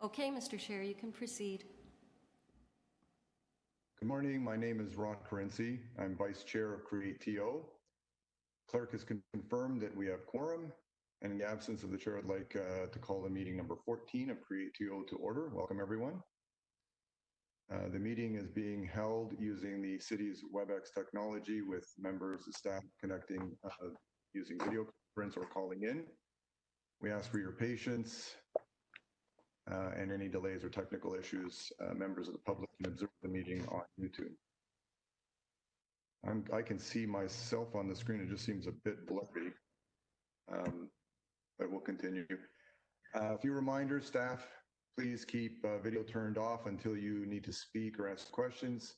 Okay, Mr. Chair, you can proceed. Good morning. My name is Ron Carinci. I'm Vice Chair of CreateTO. Clerk has confirmed that we have quorum, and in the absence of the chair, I'd like to call the meeting number 14 of CreateTO to order. Welcome, everyone. The meeting is being held using the city's WebEx technology with members of staff connecting using video conference or calling in. We ask for your patience and any delays or technical issues. Members of the public can observe the meeting on YouTube. I can see myself on the screen. It just seems a bit blurry, but we'll continue. A few reminders, staff, please keep video turned off until you need to speak or ask questions.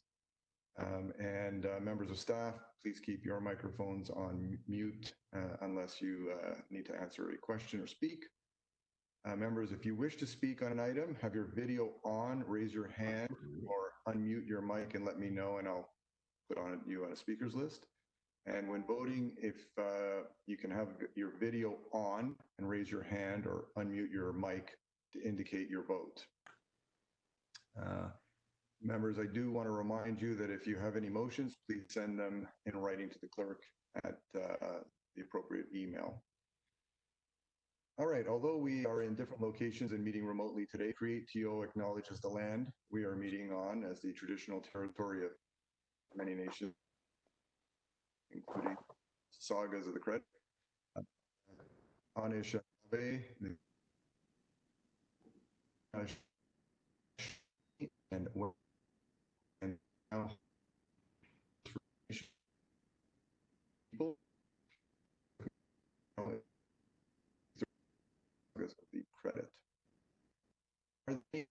And members of staff, please keep your microphones on mute unless you need to answer a question or speak. Members, if you wish to speak on an item, have your video on, raise your hand or unmute your mic and let me know, and I'll put you on a speakers list. And when voting, if you can have your video on and raise your hand or unmute your mic to indicate your vote. Members, I do want to remind you that if you have any motions, please send them in writing to the clerk at the appropriate email. All right, although we are in different locations and meeting remotely today, CreateTO acknowledges the land we are meeting on as the traditional territory of many nations, including sagas of the Credit, Anishinaabe, and now people of the Credit. Are there any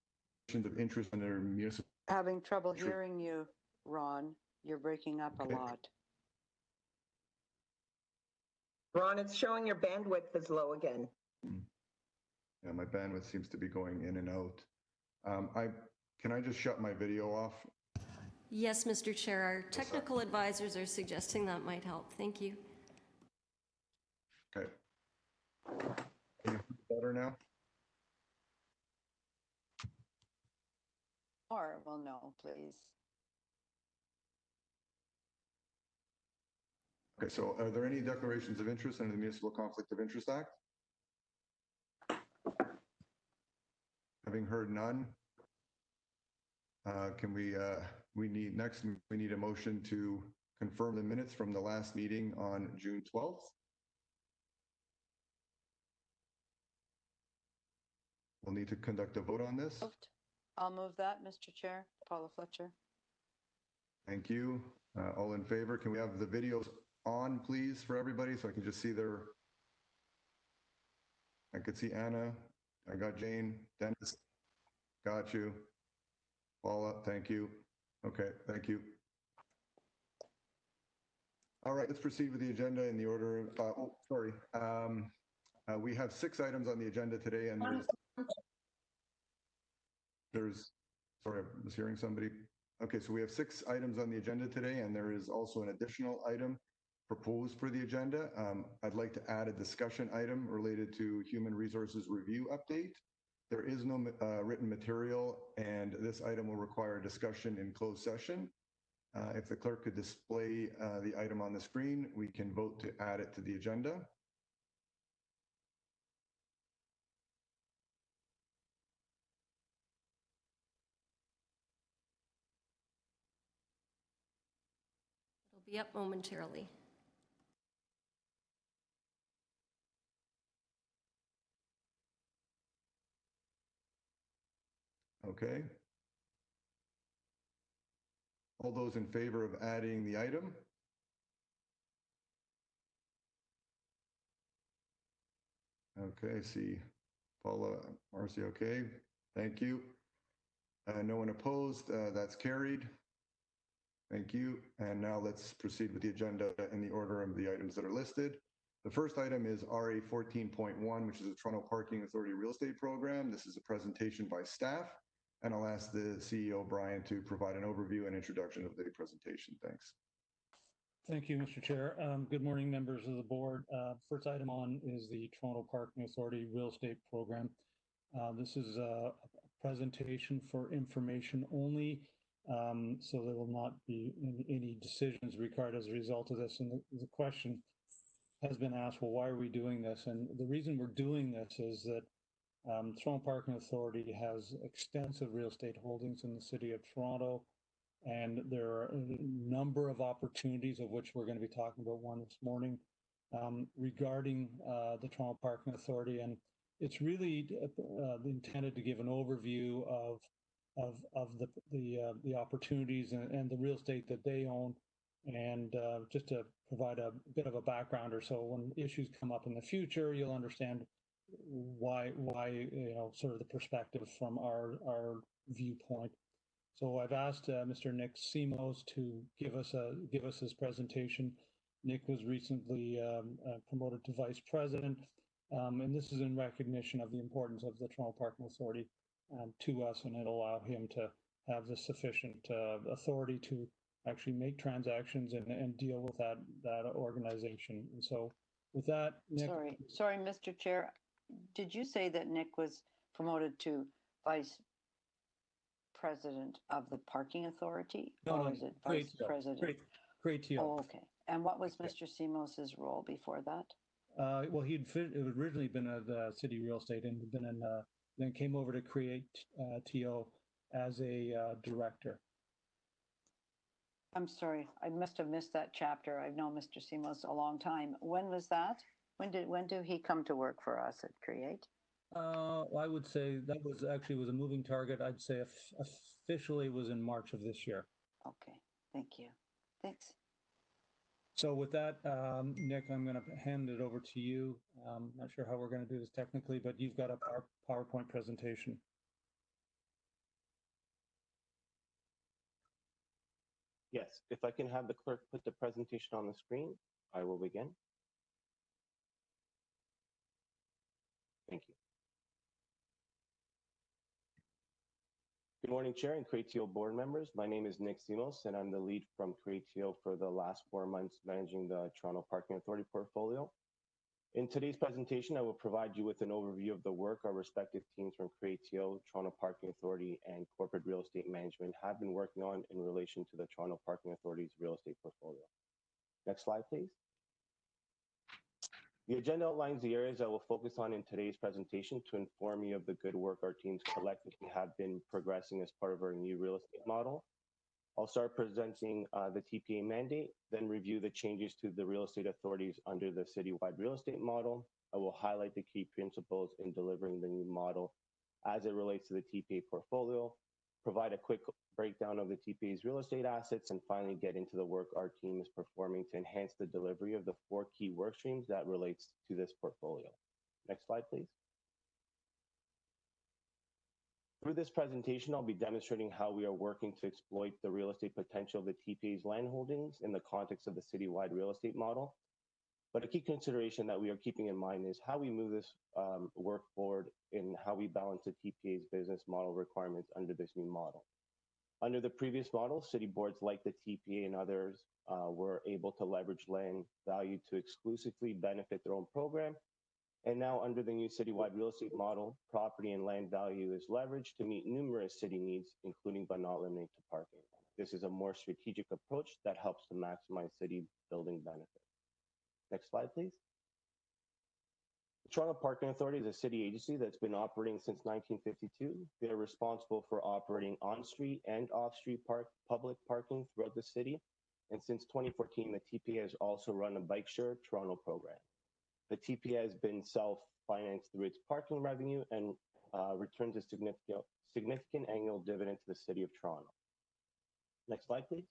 questions of interest in their municipal? Having trouble hearing you, Ron. You're breaking up a lot. Ron, it's showing your bandwidth is low again. Yeah, my bandwidth seems to be going in and out. Can I just shut my video off? Yes, Mr. Chair, our technical advisors are suggesting that might help. Thank you. Okay. Can you hear better now? Or, well, no, please. Okay, so are there any declarations of interest under the Municipal Conflict of Interest Act? Having heard none, can we need a motion to confirm the minutes from the last meeting on June 12th. We'll need to conduct a vote on this. I'll move that, Mr. Chair. Paula Fletcher. Thank you. All in favor, can we have the videos on, please, for everybody, so I can just see their... I could see Anna. I got Jane. Dennis. Got you. Paula, thank you. Okay, thank you. All right, let's proceed with the agenda in the order of... we have 6 items on the agenda today, and sorry, I was hearing somebody. Okay, so we have 6 items on the agenda today, and there is also an additional item proposed for the agenda. I'd like to add a discussion item related to Human Resources Review update. There is no written material, and this item will require discussion in closed session. If the clerk could display the item on the screen, we can vote to add it to the agenda. It'll be up momentarily. Okay. All those in favor of adding the item? Okay, see Paula, Marcy, okay. Thank you. No one opposed, that's carried. Thank you. And now let's proceed with the agenda in the order of the items that are listed. The first item is RA 14.1, which is the Toronto Parking Authority Real Estate Program. This is a presentation by staff, and I'll ask the CEO, Brian, to provide an overview and introduction of the presentation. Thanks. Thank you, Mr. Chair. Good morning, members of the board. First item on is the Toronto Parking Authority Real Estate Program. This is a presentation for information only. So there will not be any decisions required as a result of this. And the question has been asked, well, why are we doing this? And the reason we're doing this is that Toronto Parking Authority has extensive real estate holdings in the city of Toronto, and there are a number of opportunities, of which we're going to be talking about one this morning, regarding the Toronto Parking Authority. And it's really intended to give an overview of the opportunities and the real estate that they own, and just to provide a bit of a background, or so when issues come up in the future, you'll understand why sort of the perspective from our viewpoint. So I've asked Mr. Nick Simos to give us his presentation. Nick was recently promoted to vice president, and this is in recognition of the importance of the Toronto Parking Authority to us, and it'll allow him to have the sufficient authority to actually make transactions and deal with that organization. And so with that, Nick. Sorry, Mr. Chair. Did you say that Nick was promoted to vice president of the parking authority? No, is it vice president? CreateTO. Oh, okay. And what was Mr. Simos's role before that? Well, he'd originally been at City Real Estate and been then came over to CreateTO as a director. I'm sorry, I must have missed that chapter. I've known Mr. Simos a long time. When was that? When did he come to work for us at Create? I would say that was a moving target. I'd say officially was in March of this year. Okay, thank you. Thanks. So with that, Nick, I'm going to hand it over to you. Not sure how we're going to do this technically, but you've got a PowerPoint presentation. Yes, if I can have the clerk put the presentation on the screen, I will begin. Thank you. Good morning, Chair and CreateTO board members. My name is Nick Simos, and I'm the lead from CreateTO for the last 4 months managing the Toronto Parking Authority portfolio. In today's presentation, I will provide you with an overview of the work our respective teams from CreateTO, Toronto Parking Authority, and Corporate Real Estate Management have been working on in relation to the Toronto Parking Authority's real estate portfolio. Next slide, please. The agenda outlines the areas I will focus on in today's presentation to inform you of the good work our teams collectively have been progressing as part of our new real estate model. I'll start presenting the TPA mandate, then review the changes to the real estate authorities under the citywide real estate model. I will highlight the key principles in delivering the new model as it relates to the TPA portfolio, provide a quick breakdown of the TPA's real estate assets, and finally get into the work our team is performing to enhance the delivery of the 4 key work streams that relates to this portfolio. Next slide, please. Through this presentation, I'll be demonstrating how we are working to exploit the real estate potential of the TPA's land holdings in the context of the citywide real estate model. But a key consideration that we are keeping in mind is how we move this work forward and how we balance the TPA's business model requirements under this new model. Under the previous model, city boards like the TPA and others were able to leverage land value to exclusively benefit their own program. And now under the new citywide real estate model, property and land value is leveraged to meet numerous city needs, including but not limited to parking. This is a more strategic approach that helps to maximize city building benefits. Next slide, please. The Toronto Parking Authority is a city agency that's been operating since 1952. They're responsible for operating on-street and off-street public parking throughout the city. And since 2014, the TPA has also run a bike share Toronto program. The TPA has been self-financed through its parking revenue and returns a significant annual dividend to the City of Toronto. Next slide, please.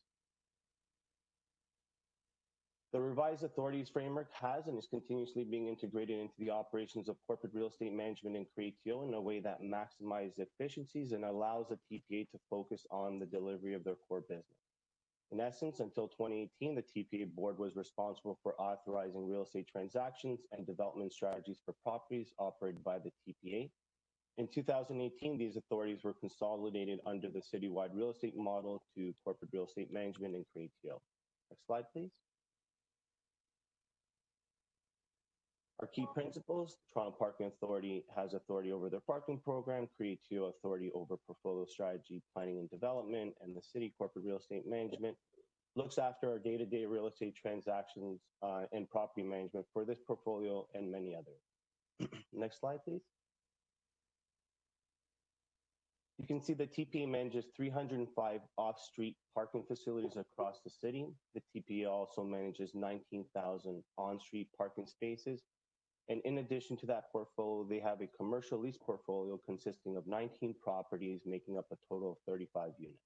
The revised authorities framework has and is continuously being integrated into the operations of corporate real estate management and CreateTO in a way that maximizes efficiencies and allows the TPA to focus on the delivery of their core business. In essence, until 2018, the TPA board was responsible for authorizing real estate transactions and development strategies for properties operated by the TPA. In 2018, these authorities were consolidated under the citywide real estate model to corporate real estate management and CreateTO. Next slide, please. Our key principles: Toronto Parking Authority has authority over their parking program, CreateTO authority over portfolio strategy, planning and development, and the city corporate real estate management looks after our day-to-day real estate transactions and property management for this portfolio and many others. Next slide, please. You can see the TPA manages 305 off-street parking facilities across the city. The TPA also manages 19,000 on-street parking spaces. And in addition to that portfolio, they have a commercial lease portfolio consisting of 19 properties, making up a total of 35 units.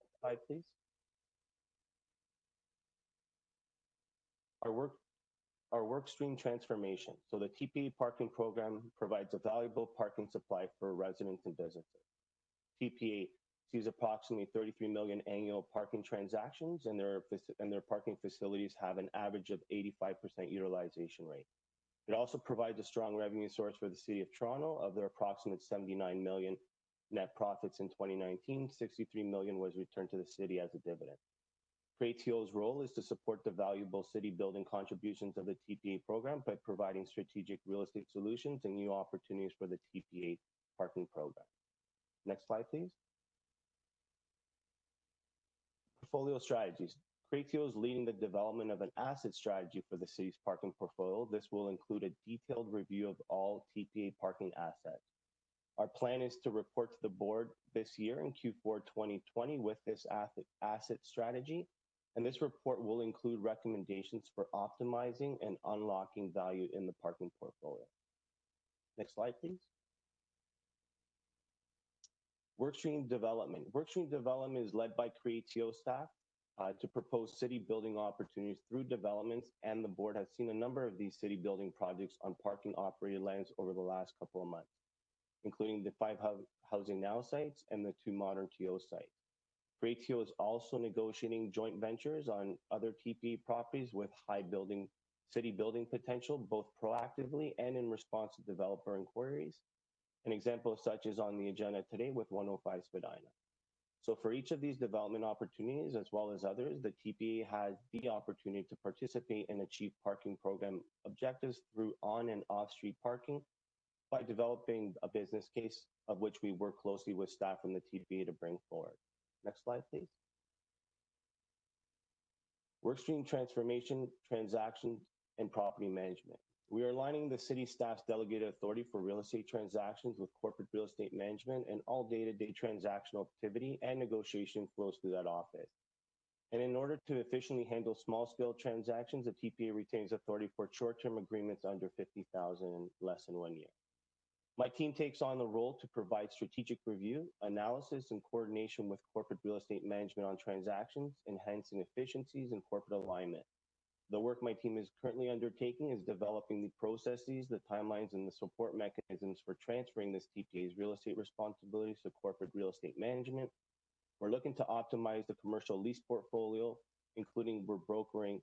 Next slide, please. Our work stream transformation. So the TPA parking program provides a valuable parking supply for residents and businesses. TPA sees approximately 33 million annual parking transactions, and their parking facilities have an average of 85% utilization rate. It also provides a strong revenue source for the City of Toronto. Of their approximate 79 million net profits in 2019, 63 million was returned to the city as a dividend. CreateTO's role is to support the valuable city building contributions of the TPA program by providing strategic real estate solutions and new opportunities for the TPA parking program. Next slide, please. Portfolio strategies. CreateTO is leading the development of an asset strategy for the city's parking portfolio. This will include a detailed review of all TPA parking assets. Our plan is to report to the board this year in Q4 2020 with this asset strategy. And this report will include recommendations for optimizing and unlocking value in the parking portfolio. Next slide, please. Workstream development. Workstream development is led by CreateTO staff to propose city building opportunities through developments, and the board has seen a number of these city building projects on parking operated lands over the last couple of months, including the 5 Housing Now sites and the 2 modern TO sites. CreateTO is also negotiating joint ventures on other TPA properties with high city building potential, both proactively and in response to developer inquiries. An example of such is on the agenda today with 105 Spadina. So for each of these development opportunities, as well as others, the TPA has the opportunity to participate and achieve parking program objectives through on and off-street parking by developing a business case, of which we work closely with staff from the TPA to bring forward. Next slide, please. Workstream transformation, transactions, and property management. We are aligning the city staff's delegated authority for real estate transactions with corporate real estate management, and all day-to-day transactional activity and negotiation flows through that office. And in order to efficiently handle small-scale transactions, the TPA retains authority for short-term agreements under 50,000 and less than 1 year. My team takes on the role to provide strategic review, analysis, and coordination with corporate real estate management on transactions, enhancing efficiencies and corporate alignment. The work my team is currently undertaking is developing the processes, the timelines, and the support mechanisms for transferring this TPA's real estate responsibilities to corporate real estate management. We're looking to optimize the commercial lease portfolio, including we're brokering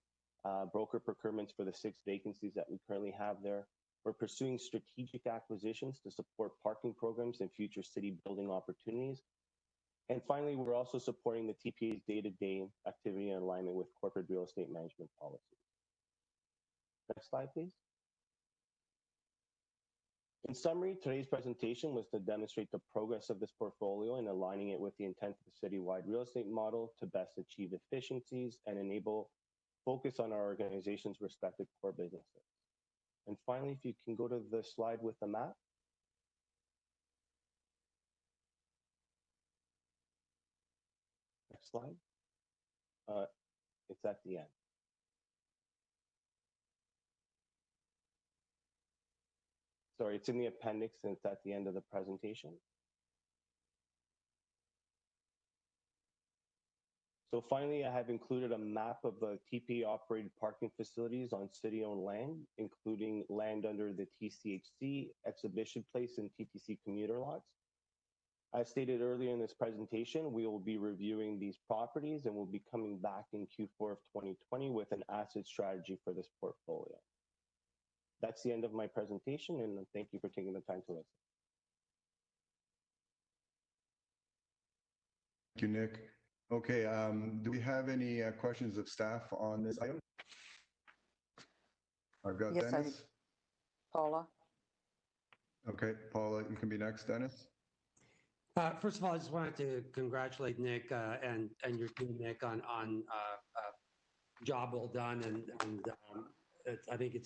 broker procurements for the 6 vacancies that we currently have there. We're pursuing strategic acquisitions to support parking programs and future city building opportunities. And finally, we're also supporting the TPA's day-to-day activity in alignment with corporate real estate management policies. Next slide, please. In summary, today's presentation was to demonstrate the progress of this portfolio and aligning it with the intent of the citywide real estate model to best achieve efficiencies and enable focus on our organization's respective core businesses. And finally, if you can go to the slide with the map. Next slide. It's at the end. Sorry, it's in the appendix and it's at the end of the presentation. So finally, I have included a map of the TPA operated parking facilities on city-owned land, including land under the TCHC, Exhibition Place, and TTC commuter lots. As stated earlier in this presentation, we will be reviewing these properties and we'll be coming back in Q4 of 2020 with an asset strategy for this portfolio. That's the end of my presentation, and thank you for taking the time to listen. Thank you, Nick. Okay, do we have any questions of staff on this item? I've got Yes, Dennis. Paula? Okay, Paula, you can be next. Dennis? First of all, I just wanted to congratulate Nick and your team, Nick, on job well done, and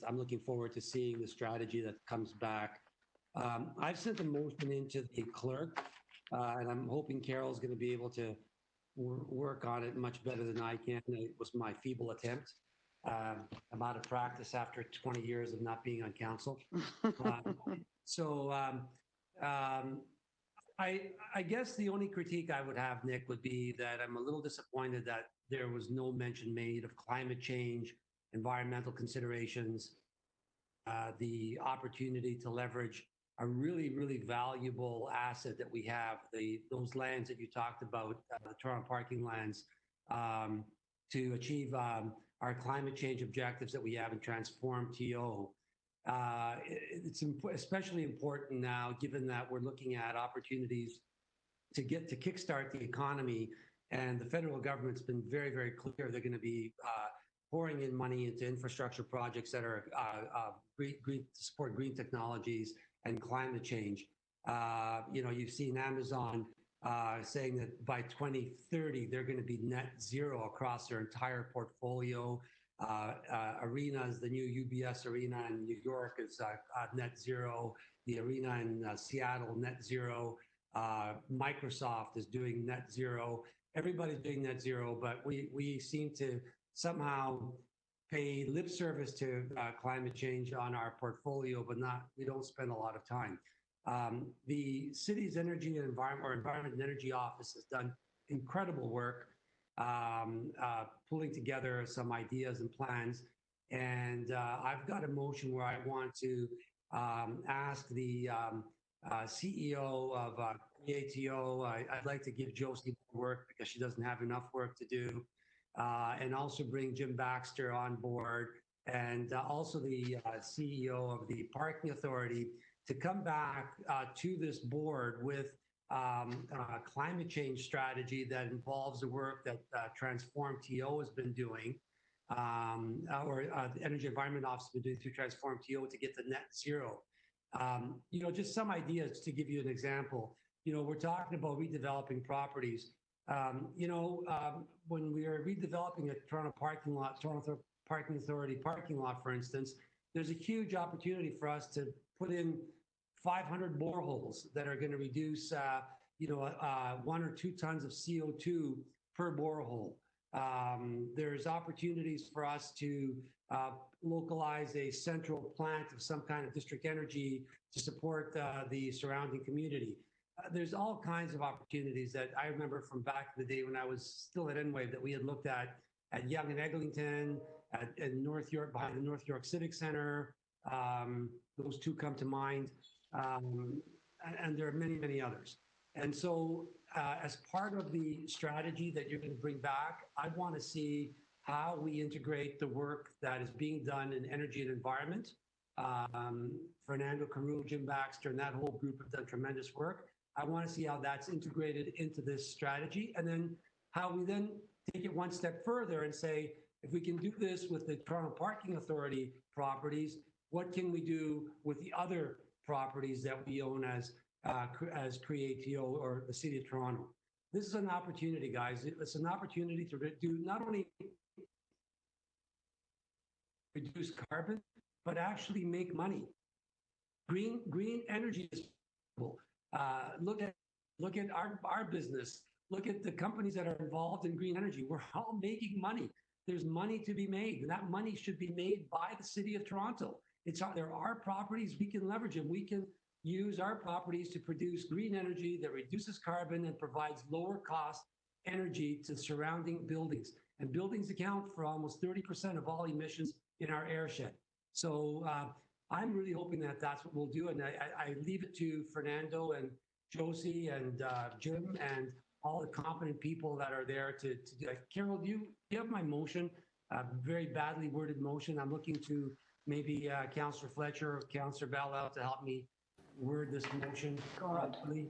I'm looking forward to seeing the strategy that comes back. I've sent a motion into the clerk, and I'm hoping Carol's going to be able to work on it much better than I can. It was my feeble attempt. I'm out of practice after 20 years of not being on council. I guess the only critique I would have, Nick, would be that I'm a little disappointed that there was no mention made of climate change, environmental considerations, the opportunity to leverage a really, really valuable asset that we have, those lands that you talked about, the Toronto parking lands, to achieve our climate change objectives that we have in Transform TO. It's especially important now, given that we're looking at opportunities to kickstart the economy, and the federal government's been very, very clear they're going to be pouring in money into infrastructure projects that are green, to support green technologies and climate change. You've seen Amazon saying that by 2030 they're going to be net zero across their entire portfolio. Arenas, the new UBS arena in New York is net zero. The arena in Seattle, net zero. Microsoft is doing net zero. Everybody's doing net zero, but we seem to somehow pay lip service to climate change on our portfolio, but we don't spend a lot of time. The city's energy and environment and energy office has done incredible work pulling together some ideas and plans. And I've got a motion where I want to ask the CEO of CreateTO, I'd like to give Josie work because she doesn't have enough work to do, and also bring Jim Baxter on board, and also the CEO of the Parking Authority to come back to this board with climate change strategy that involves the work that Transform TO has been doing, or the Energy Environment Office has been doing through Transform TO to get to net zero. Just some ideas to give you an example. We're talking about redeveloping properties. When we are redeveloping a Toronto Parking Authority parking lot, for instance, there's a huge opportunity for us to put in 500 boreholes that are going to reduce, 1 or 2 tons of CO2 per borehole. There's opportunities for us to localize a central plant of some kind of district energy to support the surrounding community. There's all kinds of opportunities that I remember from back in the day when I was still at NWAVE that we had looked at Yonge and Eglinton, in North York, behind the North York Civic Center. Those two come to mind. And there are many, many others. And so as part of the strategy that you're going to bring back, I want to see how we integrate the work that is being done in energy and environment. Fernando Caru, Jim Baxter, and that whole group have done tremendous work. I want to see how that's integrated into this strategy, and then how we then take it one step further and say, if we can do this with the Toronto Parking Authority properties, what can we do with the other properties that we own as CreateTO or the City of Toronto? This is an opportunity, guys. It's an opportunity to do not only reduce carbon, but actually make money. Green energy is possible. Look at our business. Look at the companies that are involved in green energy. We're all making money. There's money to be made, and that money should be made by the City of Toronto. There are properties we can leverage, and we can use our properties to produce green energy that reduces carbon and provides lower cost energy to surrounding buildings. And buildings account for almost 30% of all emissions in our airshed. So I'm really hoping that that's what we'll do. And I leave it to Fernando and Josie and Jim and all the competent people that are there to do it. Carol, do you have my motion? Very badly worded motion. I'm looking to maybe Councillor Fletcher or Councillor Bell to help me word this motion correctly.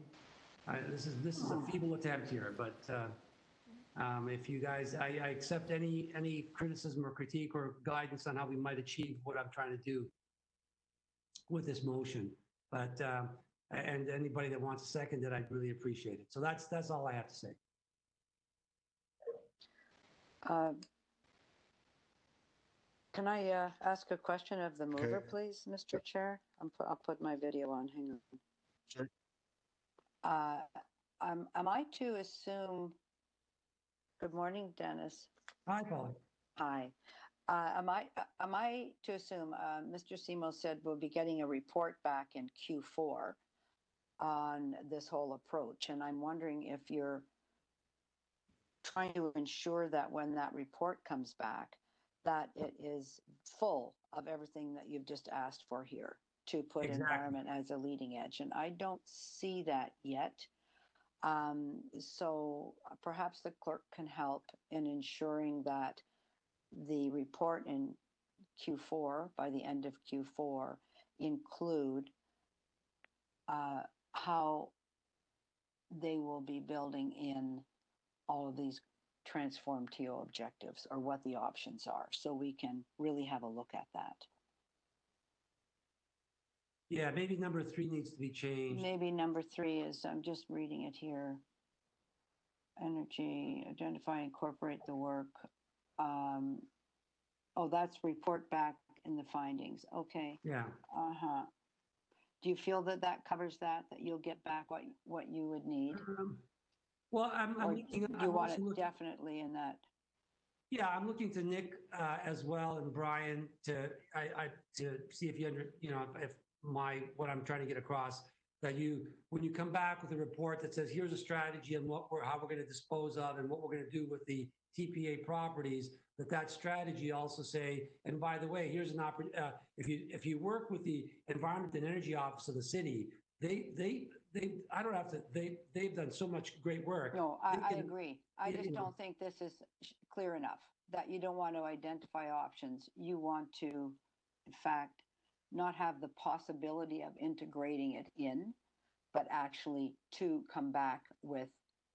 This is a feeble attempt here, but if you guys, I accept any criticism or critique or guidance on how we might achieve what I'm trying to do. with this motion. But, and anybody that wants to second it, I'd really appreciate it. So that's all I have to say. Can I ask a question of the mover, Okay. please, Mr. Chair? I'll put my video on. Hang on. Sure. Am I to assume? Good morning, Dennis. Hi, Paul. Hi. Am I to assume Mr. Simo said we'll be getting a report back in Q4 on this whole approach, and I'm wondering if you're trying to ensure that when that report comes back, that it is full of everything that you've just asked for here to put Exactly. environment as a leading edge, and I don't see that yet. So perhaps the clerk can help in ensuring that the report in Q4, by the end of Q4, include how they will be building in all of these transform TO objectives, or what the options are, so we can really have a look at that. Yeah, maybe number 3 needs to be changed. Maybe number 3 is, I'm just reading it here. Energy, identify, incorporate the work. Oh, that's report back in the findings. Okay. Yeah. Uh-huh. Do you feel that that covers that you'll get back what you would need? Well, I'm Or looking. do I'm you want also it looking- definitely in that? Yeah, I'm looking to Nick as well, and Brian to see if if what I'm trying to get across, that when you come back with a report that says here's a strategy and how we're going to dispose of and what we're going to do with the TPA properties, that strategy also say, and by the way, here's an opportunity. If you work with the Environment and Energy Office of the city, they've done so much great work. No, They I can- agree. I just don't think this is clear enough, that you don't want to identify options. You want to, in fact, not have the possibility of integrating it in, but actually to come back with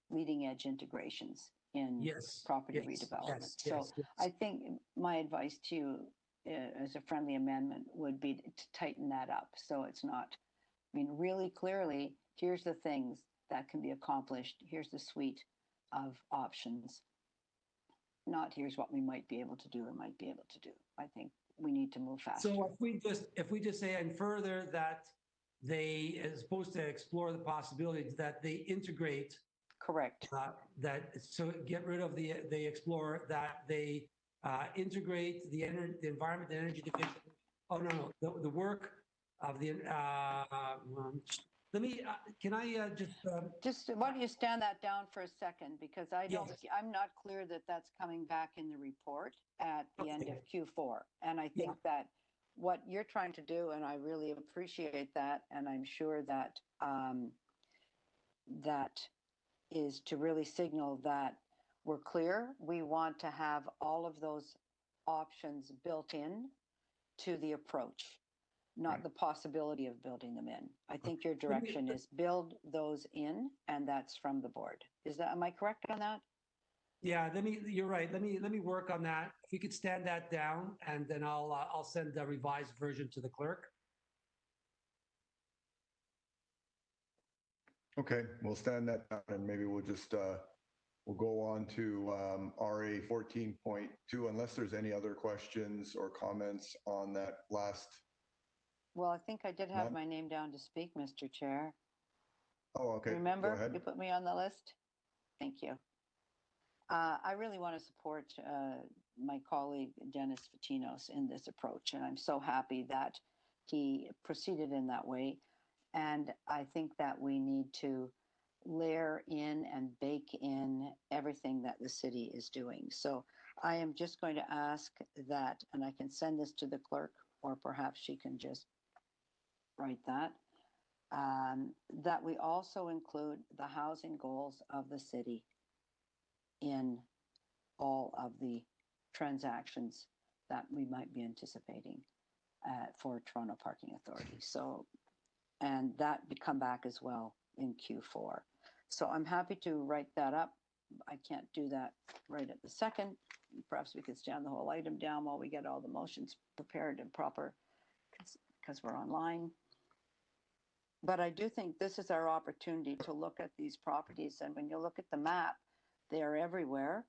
leading edge integrations in Yes, property yes, redevelopment. yes, So yes, yes. I think my advice to you as a friendly amendment would be to tighten that up. So it's not, I mean, really clearly, here's the things that can be accomplished. Here's the suite of options. Not here's what we might be able to do or might be able to do. I think we need to move faster. So if we just say, and further, that they, as opposed to explore the possibilities, that they integrate, Correct. get rid of they explore, that they integrate the Environment and Energy Division. Oh, no, the work of the, let me, can I Just why don't you stand that down for a second, because Yes. I'm not clear that that's coming back in the report at the end of Okay. Q4. And I think that what you're trying to do, and I really appreciate that, and I'm sure that that is to really signal that we're clear. We want to have all of those options built in to the approach, not the possibility of building them in. I think your direction is build those in, and that's from the board. Am I correct on that? Yeah, you're right. Let me work on that. If you could stand that down, and then I'll send the revised version to the clerk. Okay, we'll stand that down, and maybe we'll just, we'll go on to RA 14.2, unless there's any other questions or comments on that last. Well, I think I did have None? my name down to speak, Mr. Chair. Oh, okay. Go Remember, ahead. you put me on the list? Thank you. I really want to support my colleague Dennis Fatinos in this approach, and I'm so happy that he proceeded in that way. And I think that we need to layer in and bake in everything that the city is doing. So I am just going to ask that, and I can send this to the clerk, or perhaps she can just write that, that we also include the housing goals of the city in all of the transactions that we might be anticipating for Toronto Parking Authority. So, and that come back as well in Q4. So I'm happy to write that up. I can't do that right at the second. Perhaps we could stand the whole item down while we get all the motions prepared and proper because we're online. But I do think this is our opportunity to look at these properties. And when you look at the map, they are everywhere.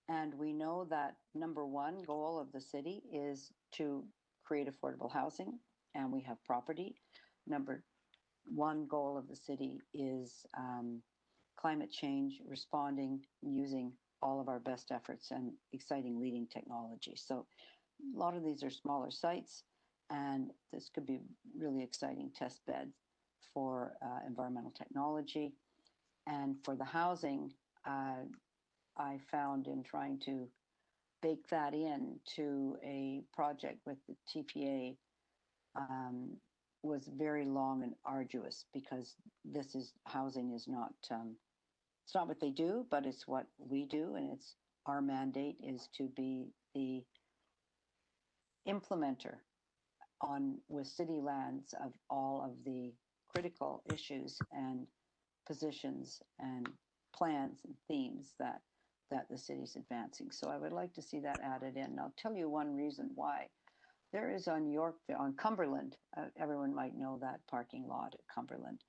And we know that number one goal of the city is to create affordable housing, and we have property. Number one goal of the city is climate change, responding, using all of our best efforts and exciting leading technology. So a lot of these are smaller sites, and this could be really exciting test beds for environmental technology. And for the housing, I found in trying to bake that in to a project with the TPA was very long and arduous, because this is housing is not it's not what they do, but it's what we do, and it's our mandate is to be the implementer on with city lands of all of the critical issues and positions and plans and themes that the city's advancing. So I would like to see that added in. And I'll tell you one reason why. There is on Cumberland, everyone might know that parking lot at Cumberland.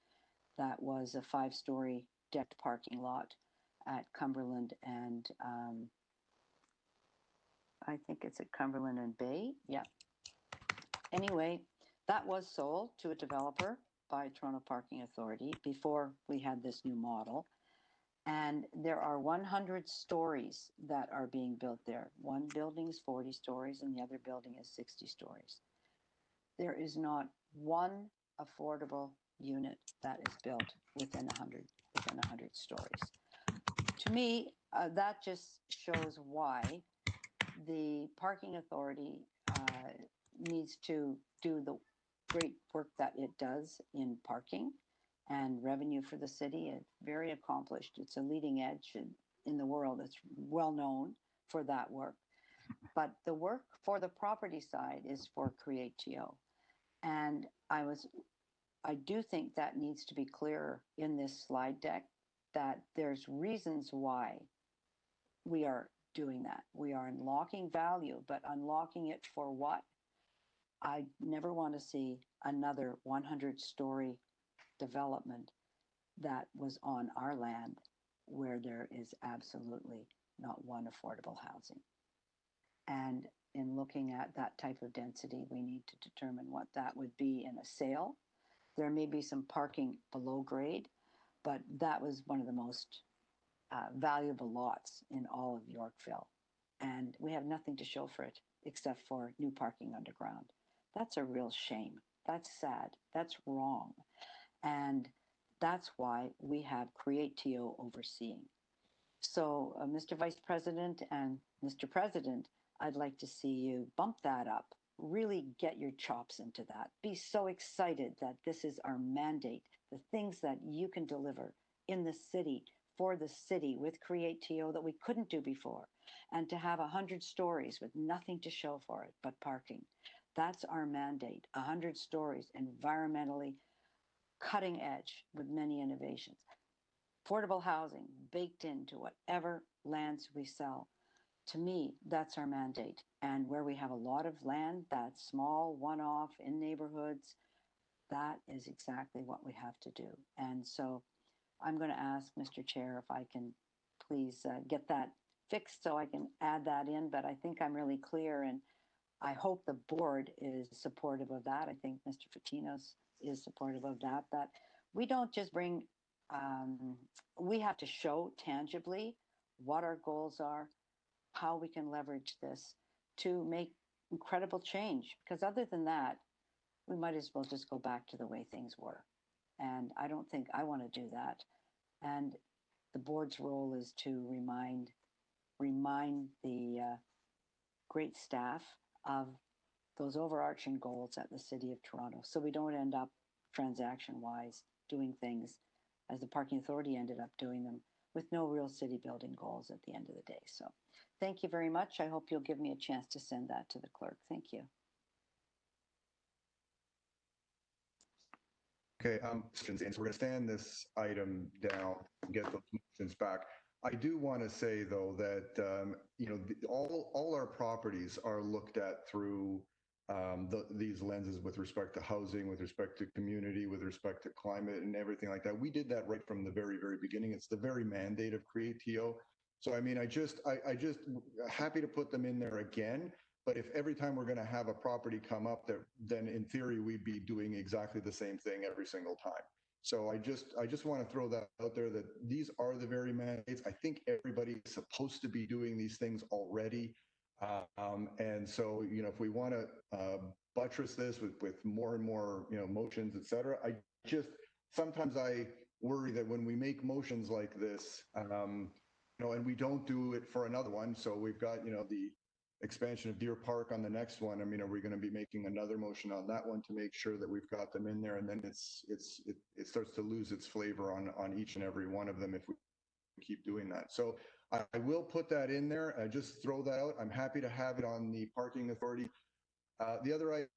That was a 5-story decked parking lot at Cumberland and I think it's at Cumberland and Bay. Yeah. Anyway, that was sold to a developer by Toronto Parking Authority before we had this new model. And there are 100 stories that are being built there. One building is 40 stories and the other building is 60 stories. There is not one affordable unit that is built within 100 stories. To me, that just shows why the parking authority needs to do the great work that it does in parking and revenue for the city. It's very accomplished. It's a leading edge in the world. It's well known for that work. But the work for the property side is for CreateTO. And I do think that needs to be clearer in this slide deck, that there's reasons why we are doing that. We are unlocking value, but unlocking it for what? I never want to see another 100-story development that was on our land where there is absolutely not one affordable housing. And in looking at that type of density, we need to determine what that would be in a sale. There may be some parking below grade, but that was one of the most valuable lots in all of Yorkville. And we have nothing to show for it except for new parking underground. That's a real shame. That's sad. That's wrong. And that's why we have CreateTO overseeing. So, Mr. Vice President and Mr. President, I'd like to see you bump that up, really get your chops into that. Be so excited that this is our mandate, the things that you can deliver in the city, for the city with CreateTO that we couldn't do before. And to have 100 stories with nothing to show for it but parking. That's our mandate, 100 stories, environmentally cutting edge with many innovations. Affordable housing baked into whatever lands we sell. To me, that's our mandate. And where we have a lot of land that's small, one-off, in neighborhoods, that is exactly what we have to do. And so I'm going to ask Mr. Chair if I can please get that fixed so I can add that in. But I think I'm really clear, and I hope the board is supportive of that. I think Mr. Fatinos is supportive of that, that we don't just bring, we have to show tangibly what our goals are, how we can leverage this to make incredible change. Because other than that, we might as well just go back to the way things were. And I don't think I want to do that. And the board's role is to remind the great staff of those overarching goals at the City of Toronto, so we don't end up transaction-wise doing things as the Parking Authority ended up doing them with no real city building goals at the end of the day. So thank you very much. I hope you'll give me a chance to send that to the clerk. Thank you. Okay, since we're going to stand this item down and get those motions back. I do want to say though that all our properties are looked at through these lenses with respect to housing, with respect to community, with respect to climate and everything like that. We did that right from the very, very beginning. It's the very mandate of CreateTO. So, I mean, I just happy to put them in there again. But if every time we're going to have a property come up, then in theory, we'd be doing exactly the same thing every single time. So I just want to throw that out there that these are the very mandates. I think everybody is supposed to be doing these things already. And so, you know, if we want to buttress this with more and more, you know, motions, et cetera, sometimes I worry that when we make motions like this, you know, and we don't do it for another one. So we've got, you know, the expansion of Deer Park on the next one. I mean, are we going to be making another motion on that one to make sure that we've got them in there? And then it starts to lose its flavor on each and every one of them if we keep doing that. So I will put that in there. Just throw that out. I'm happy to have it on the parking authority. The other item.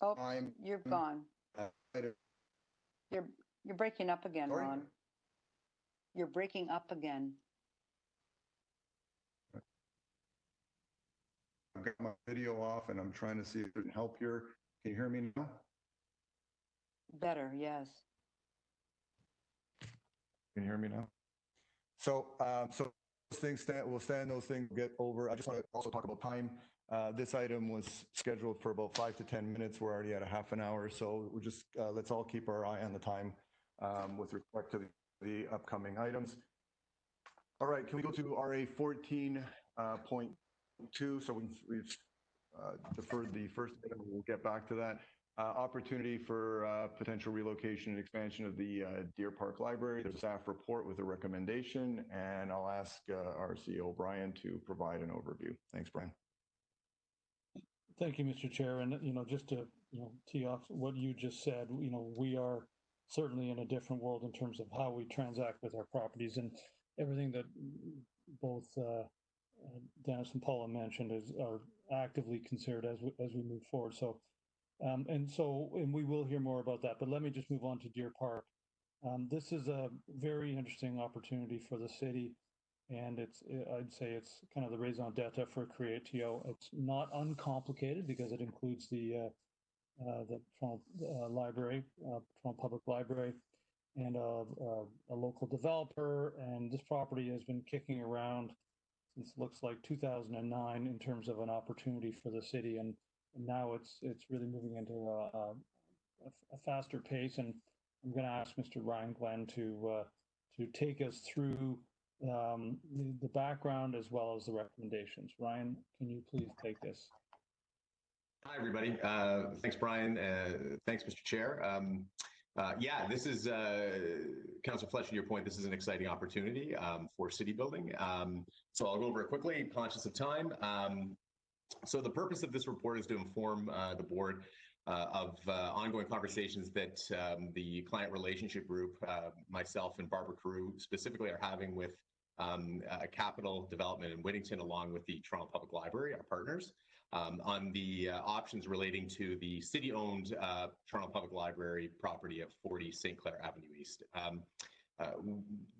Oh, you're gone. You're breaking up again, Sorry? Ron. You're breaking up again. I've got my video off and I'm trying to see if it can help here. Can you hear me now? Better, yes. Can you hear me now? So, so those things we'll stand those things get over. I just want to also talk about time. This item was scheduled for about 5 to 10 minutes. We're already at a half an hour. So we'll just, let's all keep our eye on the time with respect to the upcoming items. All right, can we go to RA 14.2? So we've deferred the first item. We'll get back to that. Opportunity for potential relocation and expansion of the Deer Park Library. There's a staff report with a recommendation, and I'll ask our CEO, Brian, to provide an overview. Thanks, Brian. Thank you, Mr. Chair. And, you know, just to, you know, tee off what you just said, you know, we are certainly in a different world in terms of how we transact with our properties, and everything that both Dennis and Paula mentioned are actively considered as we move forward. So, and we will hear more about that, but let me just move on to Deer Park. This is a very interesting opportunity for the city, and I'd say it's kind of the raison d'etre for CreateTO. It's not uncomplicated because it includes the Toronto Library, Toronto Public Library, and a local developer. And this property has been kicking around since looks like 2009 in terms of an opportunity for the city, and now it's really moving into a faster pace. And I'm going to ask Mr. Ryan Glenn to take us through the background as well as the recommendations. Ryan, can you please take this? Hi, everybody. Thanks, Brian. Thanks, Mr. Chair. Yeah, this is, Councillor Fletcher, to your point, this is an exciting opportunity for city building. So I'll go over it quickly, conscious of time. So the purpose of this report is to inform the board of ongoing conversations that the client relationship group, myself and Barbara Carew specifically, are having with capital development in Whittington, along with the Toronto Public Library, our partners, on the options relating to the city-owned Toronto Public Library property at 40 St. Clair Avenue East.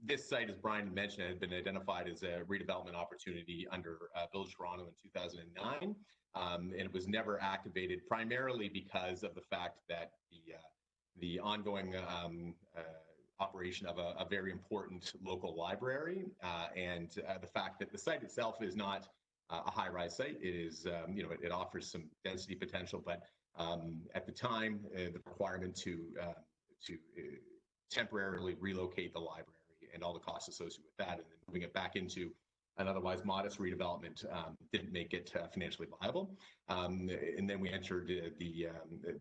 This site, as Brian mentioned, had been identified as a redevelopment opportunity under Village Toronto in 2009, and it was never activated, primarily because of the fact that the ongoing operation of a very important local library, and the fact that the site itself is not a high-rise site. It is, you know, it offers some density potential, but at the time, the requirement to temporarily relocate the library and all the costs associated with that, and then moving it back into an otherwise modest redevelopment didn't make it financially viable. And then we entered the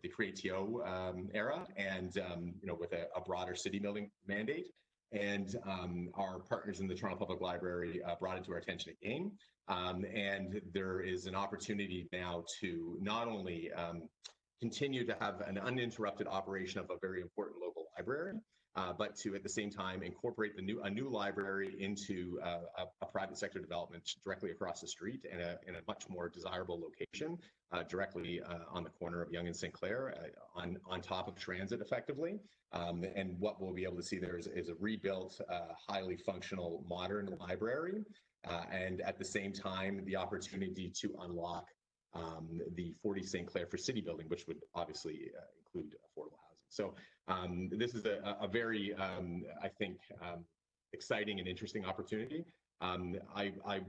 CreateTO era, and you know, with a broader city building mandate. And our partners in the Toronto Public Library brought it to our attention again. And there is an opportunity now to not only continue to have an uninterrupted operation of a very important local library, but to at the same time incorporate a new library into a private sector development directly across the street in a much more desirable location, directly on the corner of Yonge and St. Clair, on top of transit effectively. And what we'll be able to see there is a rebuilt, highly functional, modern library, and at the same time, the opportunity to unlock the 40 St. Clair for City building, which would obviously include affordable housing. So this is a very, I think, exciting and interesting opportunity. I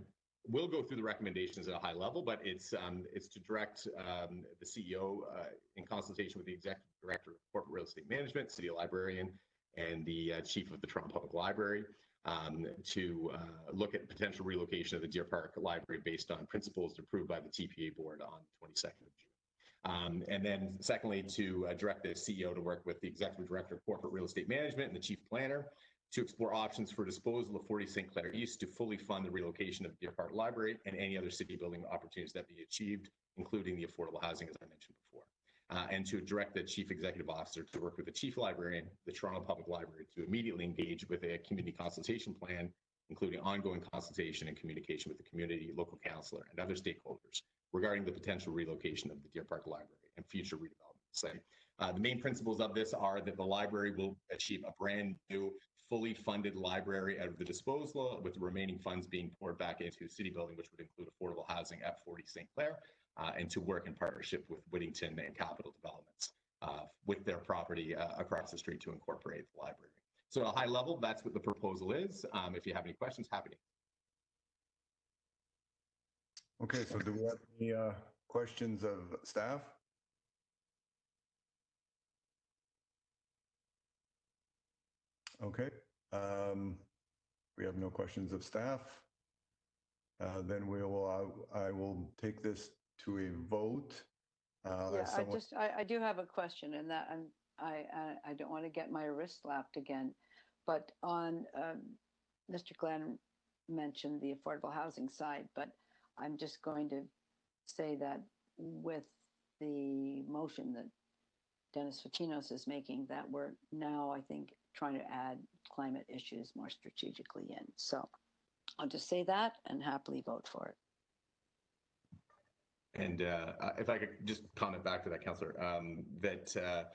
will go through the recommendations at a high level, but it's to direct the CEO in consultation with the Executive Director of Corporate Real Estate Management, City Librarian, and the Chief of the Toronto Public Library to look at potential relocation of the Deer Park Library based on principles approved by the TPA board on the 22nd of June. And then secondly, to direct the CEO to work with the Executive Director of Corporate Real Estate Management and the Chief Planner to explore options for disposal of 40 St. Clair East to fully fund the relocation of Deer Park Library and any other city building opportunities that be achieved, including the affordable housing, as I mentioned before. And to direct the Chief Executive Officer to work with the Chief Librarian, the Toronto Public Library, to immediately engage with a community consultation plan, including ongoing consultation and communication with the community, local councillor, and other stakeholders regarding the potential relocation of the Deer Park Library and future redevelopment site. The main principles of this are that the library will achieve a brand new, fully funded library out of the disposal, with the remaining funds being poured back into city building, which would include affordable housing at 40 St. Clair, and to work in partnership with Whittington and Capital Developments with their property across the street to incorporate the library. So at a high level, that's what the proposal is. If you have any questions, happy to. Okay, so do we have any questions of staff? Okay, we have no questions of staff. Then I will take this to a vote. I do have a question, and that I don't want to get my wrist slapped again, but on Mr. Glenn mentioned the affordable housing side, but I'm just going to say that with the motion that Dennis Fatinos is making, that we're now, I think, trying to add climate issues more strategically in. So I'll just say that and happily vote for it. And if I could just comment back to that, Councillor, that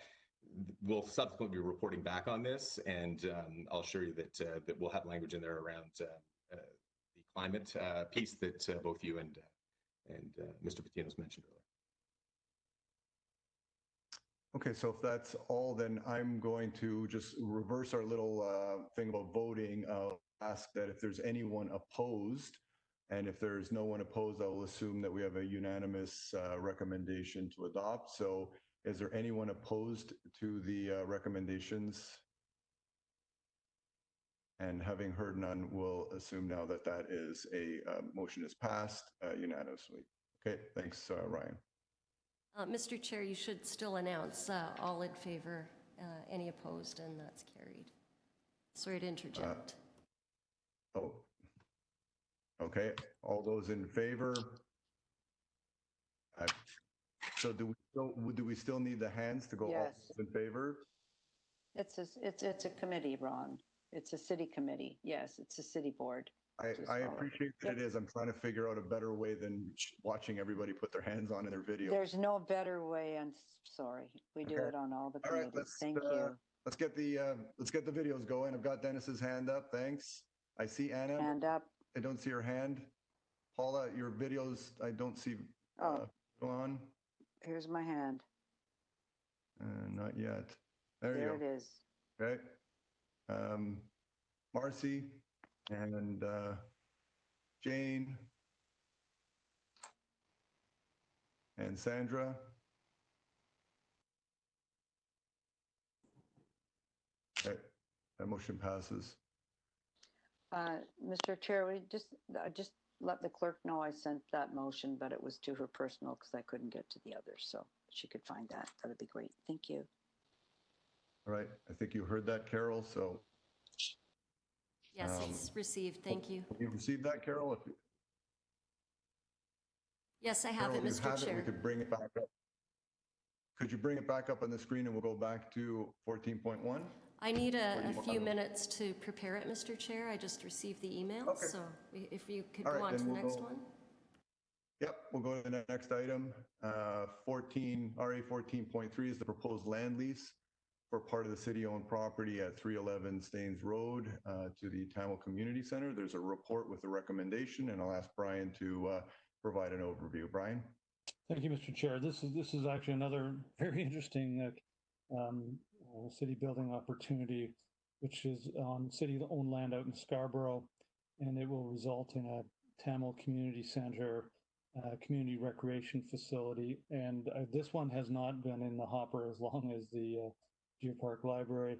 we'll subsequently be reporting back on this, and I'll assure you that we'll have language in there around the climate piece that both you and Mr. Patinos mentioned earlier. Okay, so if that's all, then I'm going to just reverse our little thing about voting. I'll ask that if there's anyone opposed, and if there's no one opposed, I will assume that we have a unanimous recommendation to adopt. So is there anyone opposed to the recommendations? And having heard none, we'll assume now that that is a motion is passed unanimously. Okay, thanks, Ryan. Mr. Chair, you should still announce all in favor, any opposed, and that's carried. Sorry to interject. Oh, okay. All those in favor? So do we still need the hands to go all Yes. in favor? It's a committee, Ron. It's a city committee. Yes, it's a city board. I appreciate that it is. I'm trying to figure out a better way than watching everybody put their hands on in their video. There's no better way. I'm sorry. We do it on all the All right, committees. Thank you. Let's get the videos going. I've got Dennis's hand up. Thanks. I see Anna. Hand up. I don't see her hand. Paula, your videos I don't see go on. Here's my hand. Not yet. There you There go. it is. Okay. Marcy and Jane and Sandra. Okay, that motion passes. Mr. Chair, we just let the clerk know I sent that motion, but it was to her personal because I couldn't get to the others. So she could find that. That'd be great. Thank you. All right, I think you heard that, Carol. So Yes, it's received. Thank you. you received that, Carol? Yes, I have it, Carol, you Mr. have it, we Chair. could bring it back up. Could you bring it back up on the screen and we'll go back to 14.1? I need a you few want- minutes to prepare it, Mr. Chair. I just received the email, Okay. so if you could All go right, on to then the we'll next go- one. Yep, we'll go to the next item. 14, RA 14.3 is the proposed land lease for part of the city-owned property at 311 Staines Road to the Tamil Community Center. There's a report with a recommendation, and I'll ask Brian to provide an overview. Brian? Thank you, Mr. Chair. This is actually another very interesting city building opportunity, which is on city-owned land out in Scarborough, and it will result in a Tamil Community Center, community recreation facility. And this one has not been in the hopper as long as the Geopark Library.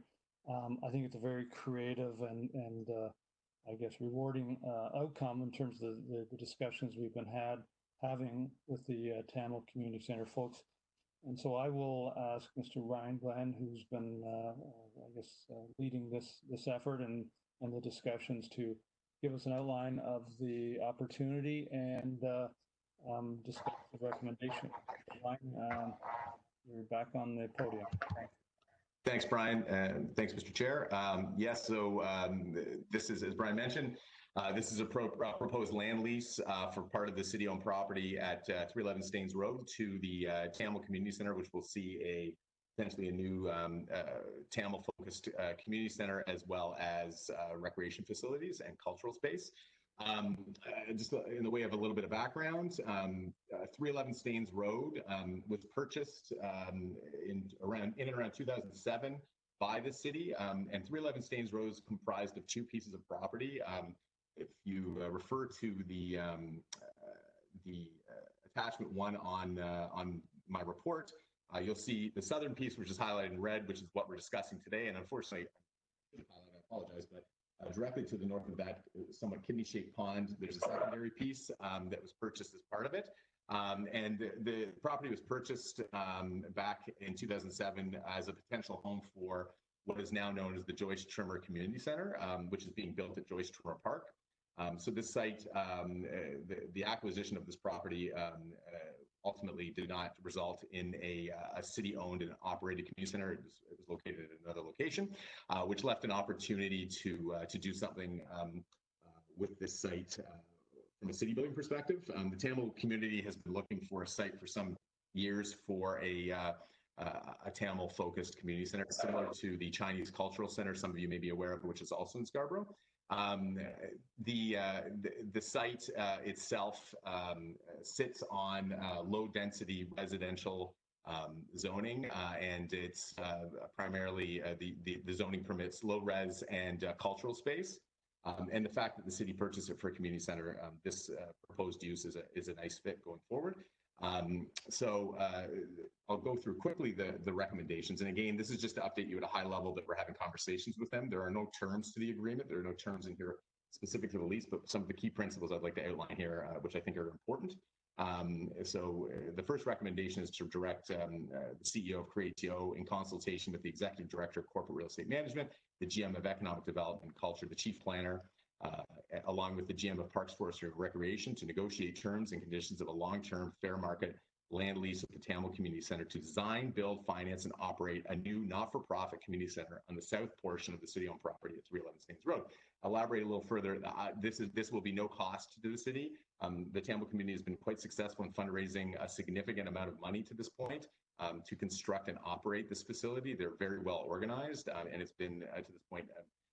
I think it's a very creative and I guess rewarding outcome in terms of the discussions we've been having with the Tamil Community Center folks. And so I will ask Mr. Ryan Glenn, who's been, I guess, leading this effort and the discussions, to give us an outline of the opportunity and discuss the recommendation. Ryan, you're back on the podium. Thanks, Brian, and thanks, Mr. Chair. Yes, so this is, as Brian mentioned, this is a proposed land lease for part of the city-owned property at 311 Staines Road to the Tamil Community Center, which will see potentially a new Tamil-focused community center, as well as recreation facilities and cultural space. Just in the way of a little bit of background, 311 Staines Road was purchased in and around 2007 by the city, and 311 Staines Road is comprised of two pieces of property. If you refer to the attachment 1 on my report, you'll see the southern piece, which is highlighted in red, which is what we're discussing today. And unfortunately, I apologize, but directly to the north of that somewhat kidney-shaped pond, there's a secondary piece that was purchased as part of it. And the property was purchased back in 2007 as a potential home for what is now known as the Joyce Trimmer Community Center, which is being built at Joyce Trimmer Park. So this site, the acquisition of this property ultimately did not result in a city-owned and operated community center. It was located at another location, which left an opportunity to do something with this site from a city building perspective. The Tamil community has been looking for a site for some years for a Tamil-focused community center, similar to the Chinese Cultural Center, some of you may be aware of, which is also in Scarborough. The site itself sits on low-density residential zoning, and it's primarily the zoning permits low-res and cultural space. And the fact that the city purchased it for a community center, this proposed use is a nice fit going forward. So I'll go through quickly the recommendations. And again, this is just to update you at a high level that we're having conversations with them. There are no terms to the agreement. There are no terms in here specific to the lease, but some of the key principles I'd like to outline here, which I think are important. So the first recommendation is to direct the CEO of CreateTO, in consultation with the Executive Director of Corporate Real Estate Management, the GM of Economic Development and Culture, the Chief Planner, along with the GM of Parks, Forestry and Recreation, to negotiate terms and conditions of a long-term fair market land lease with the Tamil Community Center to design, build, finance, and operate a new not-for-profit community center on the south portion of the city-owned property at 311 Staines Road. Elaborate a little further. This will be no cost to the city. The Tamil community has been quite successful in fundraising a significant amount of money to this point to construct and operate this facility. They're very well organized, and it's been to this point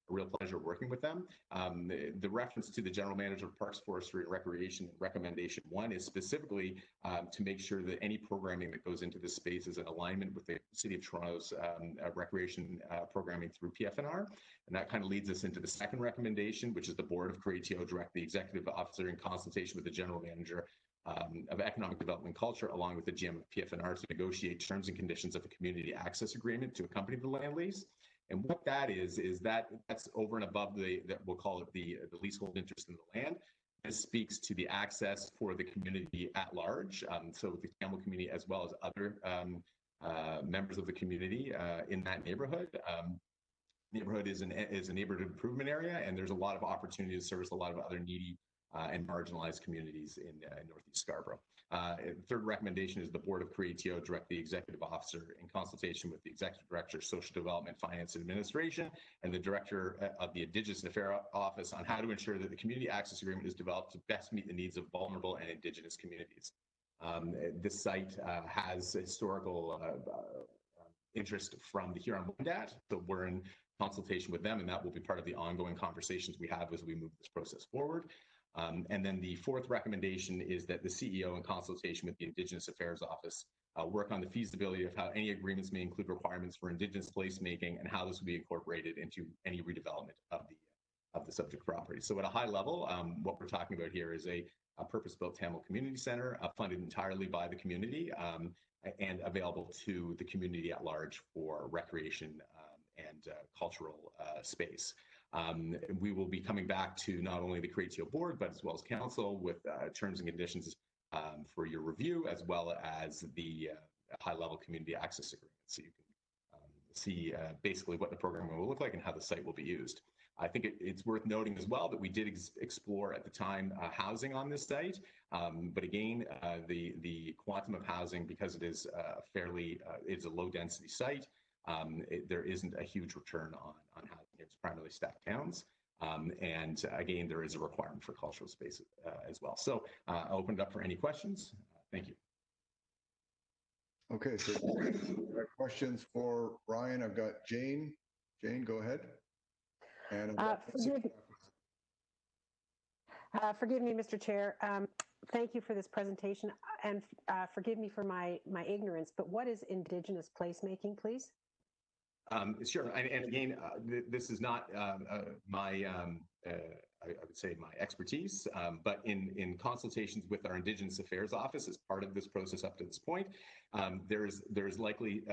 a real pleasure working with them. The reference to the General Manager of Parks, Forestry and Recreation, recommendation 1, is specifically to make sure that any programming that goes into this space is in alignment with the City of Toronto's recreation programming through PFNR. And that kind of leads us into the second recommendation, which is the Board of CreateTO direct the Executive Officer in consultation with the General Manager of Economic Development and Culture, along with the GM of PFNR, to negotiate terms and conditions of a community access agreement to accompany the land lease. And what that is that's over and above we'll call it the leasehold interest in the land. This speaks to the access for the community at large, so the Tamil community as well as other members of the community in that neighborhood. Neighborhood is a neighborhood improvement area, and there's a lot of opportunity to service a lot of other needy and marginalized communities in Northeast Scarborough. Third recommendation is the Board of CreateTO direct the Executive Officer in consultation with the Executive Director, Social Development, Finance and Administration, and the Director of the Indigenous Affairs Office on how to ensure that the Community Access Agreement is developed to best meet the needs of vulnerable and Indigenous communities. This site has historical interest from the Huron-Wendat, so we're in consultation with them, and that will be part of the ongoing conversations we have as we move this process forward. And then the fourth recommendation is that the CEO, in consultation with the Indigenous Affairs Office, work on the feasibility of how any agreements may include requirements for Indigenous placemaking and how this will be incorporated into any redevelopment of the subject property. So at a high level, what we're talking about here is a purpose-built Tamil Community Center funded entirely by the community and available to the community at large for recreation and cultural space. We will be coming back to not only the CreateTO board, but as well as council with terms and conditions for your review, as well as the high-level community access agreement. So you can see basically what the program will look like and how the site will be used. I think it's worth noting as well that we did explore at the time housing on this site, but again, the quantum of housing, because it is it's a low-density site, there isn't a huge return on housing. It's primarily stacked towns. And again, there is a requirement for cultural space as well. So I'll open it up for any questions. Thank you. Okay, so questions for Ryan. I've got Jane. Jane, go ahead. And forgive me, Mr. Chair. Thank you for this presentation, and forgive me for my ignorance, but what is Indigenous placemaking, please? Sure, and again, this is not my, I would say my expertise, but in consultations with our Indigenous Affairs Office as part of this process up to this point, there is likely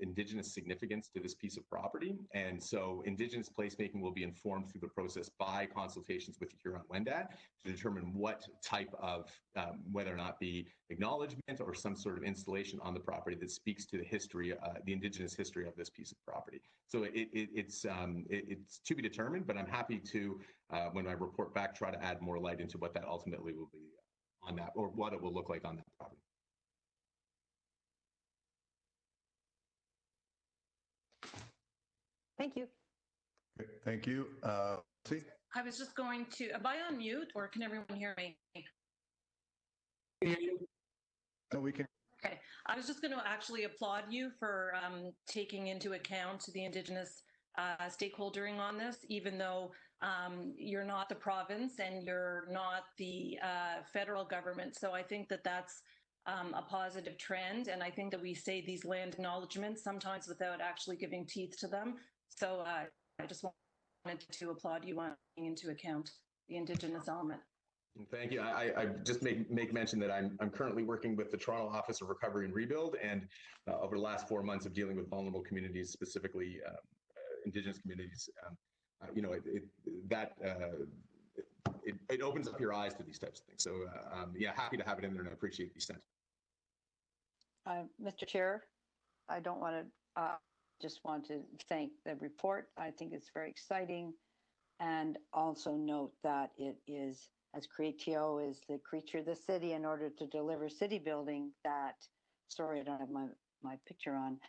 Indigenous significance to this piece of property, and so Indigenous placemaking will be informed through the process by consultations with the Huron-Wendat to determine what type of, whether or not be acknowledgement or some sort of installation on the property that speaks to the history, the Indigenous history of this piece of property. So it's to be determined, but I'm happy to, when I report back, try to add more light into what that ultimately will be on that, or what it will look like on that property. Thank you. Okay, thank you. See? I was just going to, am I on mute or can everyone hear me? No, we can. Okay, I was just going to actually applaud you for taking into account the Indigenous stakeholdering on this, even though you're not the province and you're not the federal government. So I think that that's a positive trend. And I think that we say these land acknowledgements sometimes without actually giving teeth to them. So I just wanted to applaud you on taking into account the Indigenous element. Thank you. I just make mention that I'm currently working with the Toronto Office of Recovery and Rebuild, and over the last 4 months of dealing with vulnerable communities, specifically Indigenous communities, you know, it opens up your eyes to these types of things. So yeah, happy to have it in there, and I appreciate the sentiment. Mr. Chair, I don't want to, just want to thank the report. I think it's very exciting, and also note that it is, as CreateTO is the creature of the city in order to deliver city building, that, sorry, I don't have my picture on,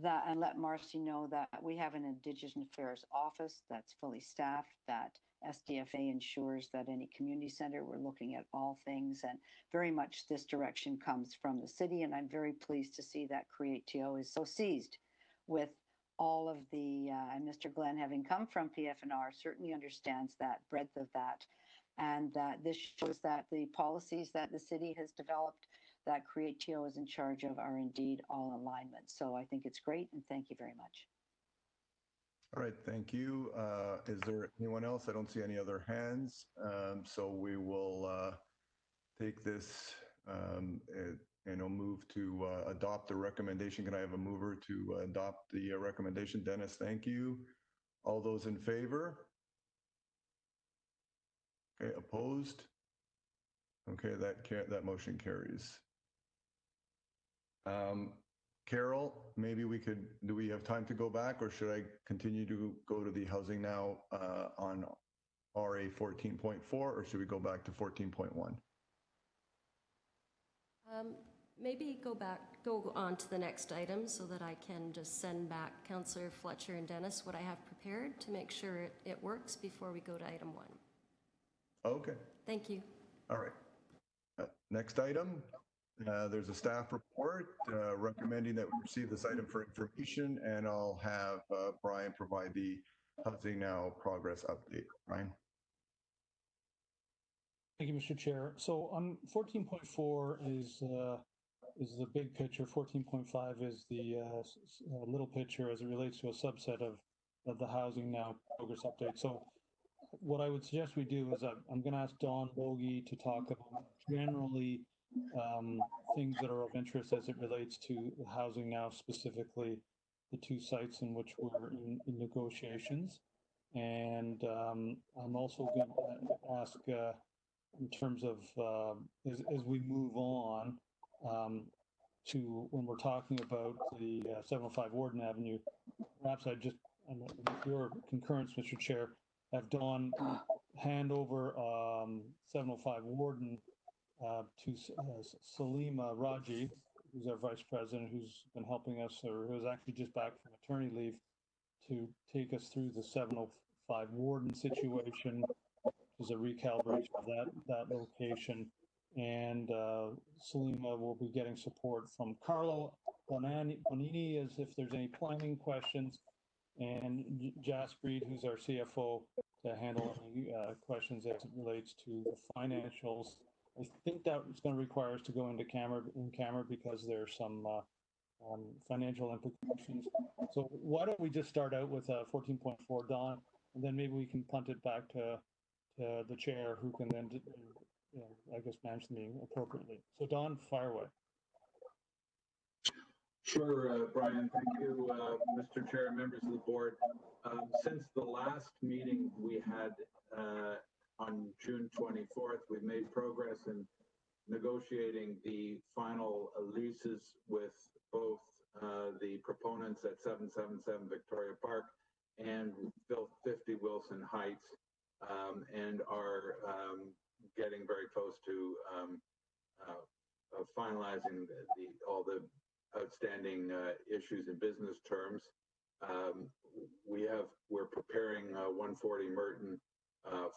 that, and let Marcy know that we have an Indigenous Affairs office that's fully staffed, that SDFA ensures that any community center, we're looking at all things, and very much this direction comes from the city, and I'm very pleased to see that CreateTO is so seized with all of the, and Mr. Glenn, having come from PFNR, certainly understands that breadth of that, and that this shows that the policies that the city has developed, that CreateTO is in charge of, are indeed all alignment. So I think it's great, and thank you very much. All right, thank you. Is there anyone else? I don't see any other hands. So we will take this and I'll move to adopt the recommendation. Can I have a mover to adopt the recommendation? Dennis, thank you. All those in favor? Okay, opposed? Okay, that motion carries. Carol, maybe do we have time to go back, or should I continue to go to the housing now on RA 14.4, or should we go back to 14.1? Maybe go on to the next item so that I can just send back Councillor Fletcher and Dennis what I have prepared to make sure it works before we go to item 1. Okay. Thank you. All right. Next item, there's a staff report recommending that we receive this item for information, and I'll have Brian provide the Housing Now progress update. Brian? Thank you, Mr. Chair. So on 14.4 is the big picture. 14.5 is the little picture as it relates to a subset of the Housing Now progress update. So what I would suggest we do is I'm going to ask Don Logie to talk about generally things that are of interest as it relates to Housing Now, specifically the 2 sites in which we're in negotiations. And I'm also going to ask, in terms of as we move on to when we're talking about the 705 Warden Avenue, perhaps with your concurrence, Mr. Chair, have Dawn hand over 705 Warden to Salima Raji, who's our Vice President, who's been helping us, or who's actually just back from maternity leave, to take us through the 705 Warden situation, which is a recalibration of that location. And Salima will be getting support from Carlo Bonini as if there's any planning questions, and Jaspreet, who's our CFO, to handle any questions as it relates to the financials. I think that it's going to require us to go into camera because there's some financial implications. So why don't we just start out with 14.4, Don, and then maybe we can punt it back to the chair, who can then, I guess, manage the meeting appropriately. So Don, fire away. Sure, Brian. Thank you, Mr. Chair, members of the board. Since the last meeting we had on June 24th, we've made progress in negotiating the final leases with both the proponents at 777 Victoria Park and 50 Wilson Heights, and are getting very close to finalizing all the outstanding issues in business terms. We're preparing 140 Merton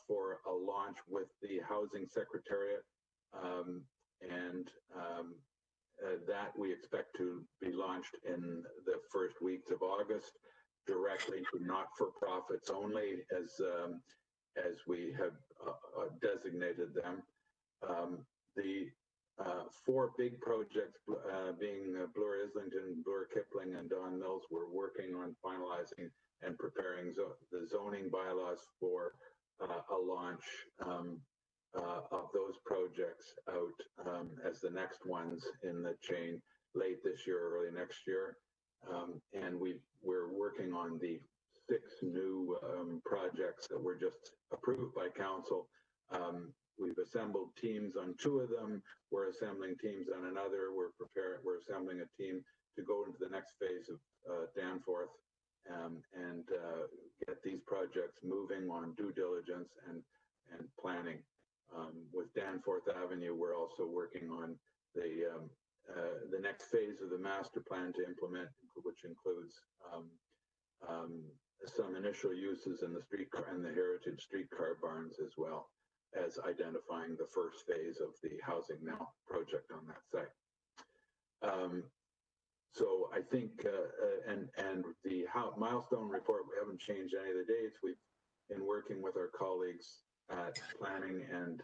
for a launch with the Housing Secretariat, and that we expect to be launched in the first weeks of August, directly to not-for-profits only, as we have designated them. The 4 big projects, being Bloor Islington, Bloor Kipling, and Don Mills, we're working on finalizing and preparing the zoning bylaws for a launch of those projects out as the next ones in the chain late this year, early next year. And we're working on the 6 new projects that were just approved by council. We've assembled teams on 2 of them. We're assembling teams on another. We're assembling a team to go into the next phase of Danforth and get these projects moving on due diligence and planning. With Danforth Avenue, we're also working on the next phase of the master plan to implement, which includes some initial uses in the streetcar and the heritage streetcar barns, as well as identifying the first phase of the Housing Now project on that site. So I think, and the milestone report, we haven't changed any of the dates. We've been working with our colleagues at planning and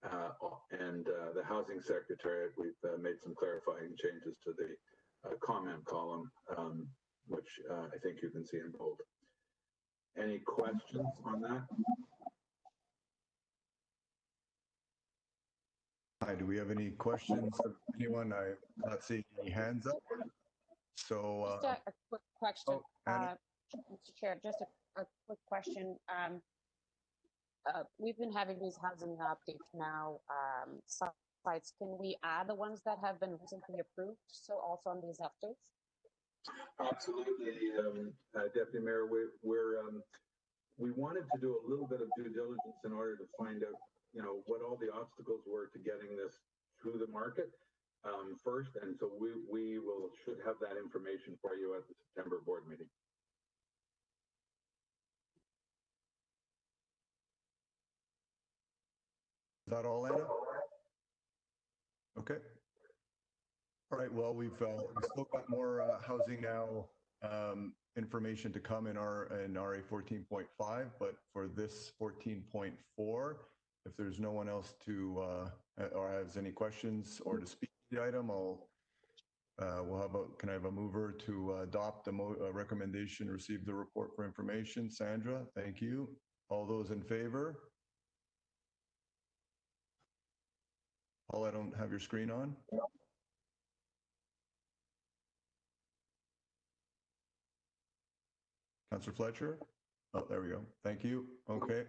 the Housing Secretariat. We've made some clarifying changes to the comment column, which I think you can see in bold. Any questions on that? Hi, do we have any questions of anyone? I'm not seeing any hands up. So, just a quick question, Anna? Mr. Chair, just a quick question. We've been having these housing updates now, sites. Can we add the ones that have been recently approved? So also on these updates? Absolutely, Deputy Mayor. We wanted to do a little bit of due diligence in order to find out, what all the obstacles were to getting this to the market first. And so we should have that information for you at the September board meeting. Is that all, Anna? Okay. All right. Well, we've still got more housing now information to come in RA 14.5, but for this 14.4, if there's no one else to or has any questions or to speak to the item, can I have a mover to adopt the recommendation, receive the report for information? Sandra, thank you. All those in favor? Paul, I don't have your screen on. Councillor Fletcher? Oh, there we go. Thank you. Okay.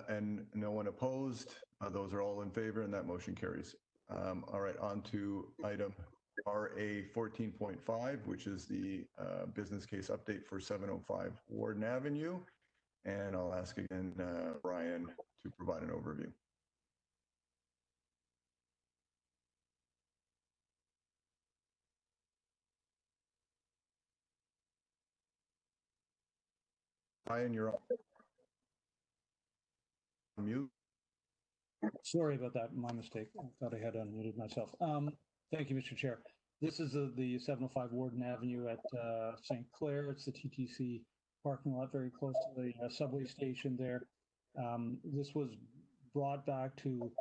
And no one opposed. Those are all in favor, and that motion carries. All right, on to item RA 14.5, which is the business case update for 705 Warden Avenue. And I'll ask again Brian to provide an overview. Brian, you're on mute. Sorry about that, my mistake. I thought I had unmuted myself. Thank you, Mr. Chair. This is the 705 Warden Avenue at St. Clair. It's the TTC parking lot very close to the subway station there. This was brought back to,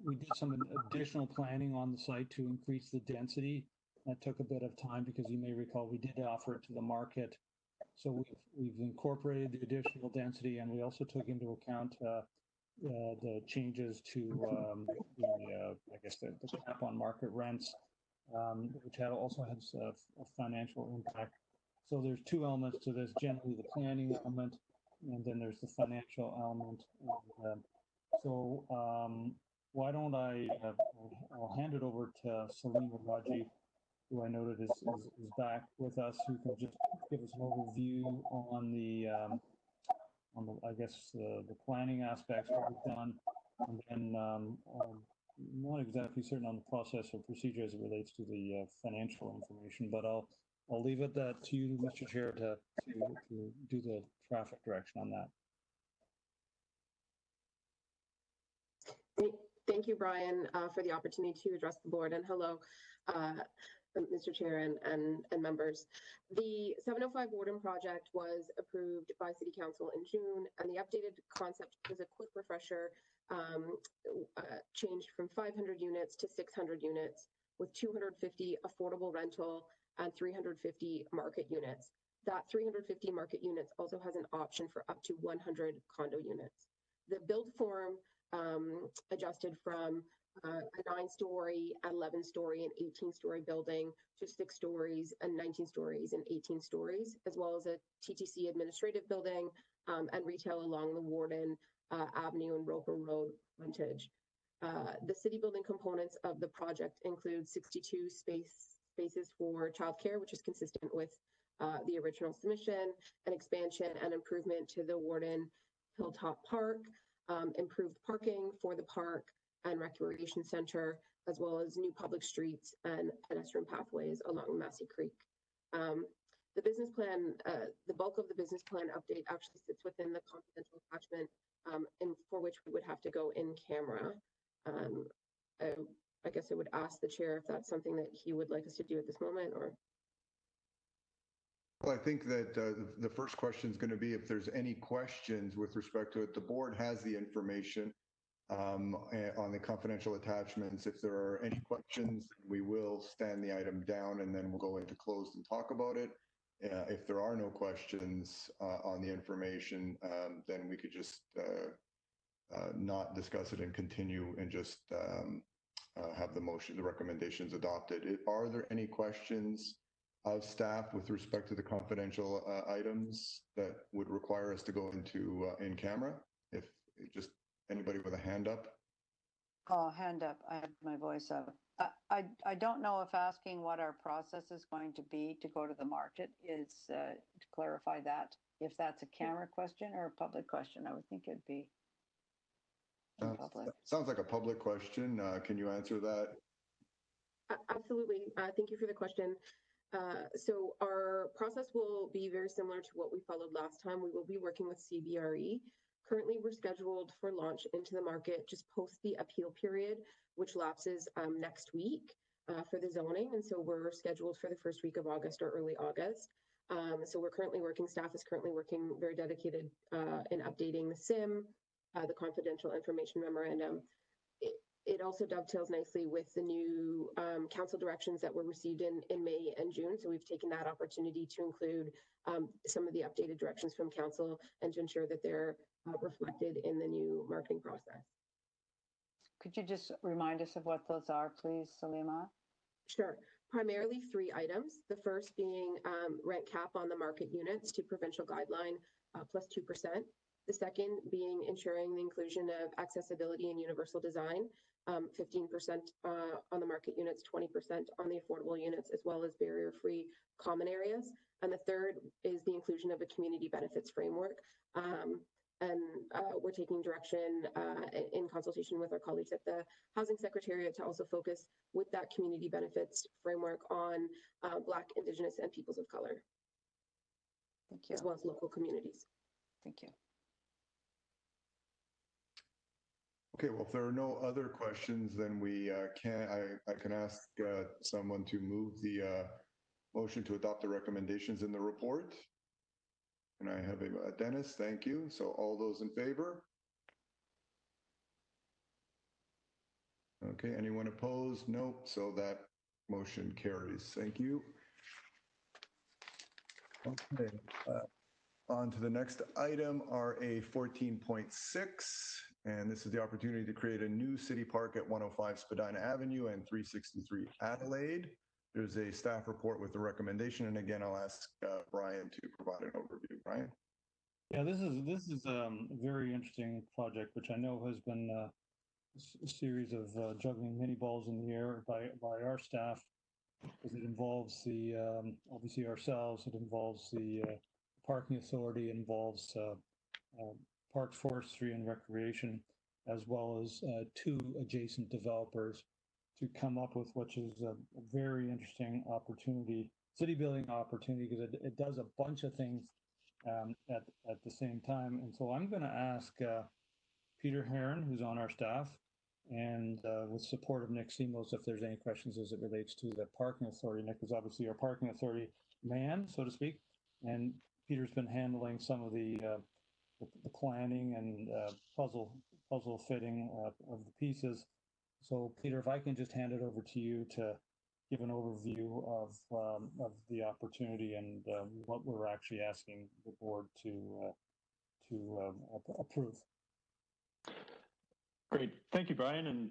we did some additional planning on the site to increase the density. That took a bit of time because you may recall we did offer it to the market. So we've incorporated the additional density, and we also took into account the changes to I guess the cap on market rents, which also has a financial impact. So there's two elements to this: generally the planning element, and then there's the financial element. And, so why don't I'll hand it over to Salim Raji, who I noted is back with us, who can just give us an overview on the I guess the planning aspects, what we've done, and then I'm not exactly certain on the process or procedure as it relates to the financial information, but I'll leave it to you, Mr. Chair, to do the traffic direction on that. Thank you, Brian, for the opportunity to address the board, and hello, Mr. Chair and members. The 705 Warden project was approved by City Council in June, and the updated concept was a quick refresher, changed from 500 units to 600 units with 250 affordable rental and 350 market units. That 350 market units also has an option for up to 100 condo units. The build form adjusted from a 9-story, 11-story, and 18-story building to 6 stories and 19 stories and 18 stories, as well as a TTC administrative building and retail along the Warden Avenue and Roper Road frontage. The city building components of the project include 62 spaces for childcare, which is consistent with the original submission, an expansion and improvement to the Warden Hilltop Park, improved parking for the park and recreation center, as well as new public streets and pedestrian pathways along Massey Creek. The business plan, the bulk of the business plan update actually sits within the confidential attachment, and for which we would have to go in camera. I guess I would ask the chair if that's something that he would like us to do at this moment, or. Well, I think that the first question is going to be if there's any questions with respect to it. The board has the information on the confidential attachments. If there are any questions, we will stand the item down and then we'll go into closed and talk about it. If there are no questions on the information, then we could just not discuss it and continue and just have the recommendations adopted. Are there any questions of staff with respect to the confidential items that would require us to go into in camera? If just anybody with a hand up. Oh, hand up. I have my voice up. I don't know if asking what our process is going to be to go to the market is to clarify that. If that's a camera question or a public question, I would think it'd be. in public. Sounds like a public question. Can you answer that? Absolutely. Thank you for the question. So our process will be very similar to what we followed last time. We will be working with CBRE. Currently, we're scheduled for launch into the market just post the appeal period, which lapses next week for the zoning. And so we're scheduled for the first week of August or early August. So staff is currently working very dedicated in updating the SIM, the confidential information memorandum. It also dovetails nicely with the new council directions that were received in May and June. So we've taken that opportunity to include some of the updated directions from council and to ensure that they're reflected in the new marketing process. Could you just remind us of what those are, please, Salima? Sure. Primarily 3 items. The first being rent cap on the market units to provincial guideline plus 2%. The second being ensuring the inclusion of accessibility and universal design, 15% on the market units, 20% on the affordable units, as well as barrier-free common areas. And the third is the inclusion of a community benefits framework. We're taking direction in consultation with our colleagues at the Housing Secretariat to also focus with that community benefits framework on Black, Indigenous, and peoples of color. Thank you. As well as local communities. Thank you. Okay, well, if there are no other questions, then I can ask someone to move the motion to adopt the recommendations in the report. And I have Dennis, thank you. So all those in favor? Okay, anyone opposed? Nope, so that motion carries. Thank you. Okay, on to the next item, RA 14.6. And this is the opportunity to create a new city park at 105 Spadina Avenue and 363 Adelaide. There's a staff report with the recommendation. And again, I'll ask Brian to provide an overview. Brian? Yeah, this is a very interesting project, which I know has been a series of juggling many balls in the air by our staff, because it involves obviously ourselves, it involves the parking authority, it involves Parks, Forestry, and Recreation, as well as 2 adjacent developers to come up with what is a very interesting opportunity, city building opportunity, because it does a bunch of things at the same time. And so I'm going to ask Peter Heron, who's on our staff, and with support of Nick Simos, if there's any questions as it relates to the parking authority. Nick is obviously our parking authority man, so to speak, and Peter's been handling some of the planning and puzzle fitting of the pieces. So Peter, if I can just hand it over to you to give an overview of the opportunity and what we're actually asking the board to approve. Great. Thank you, Brian, and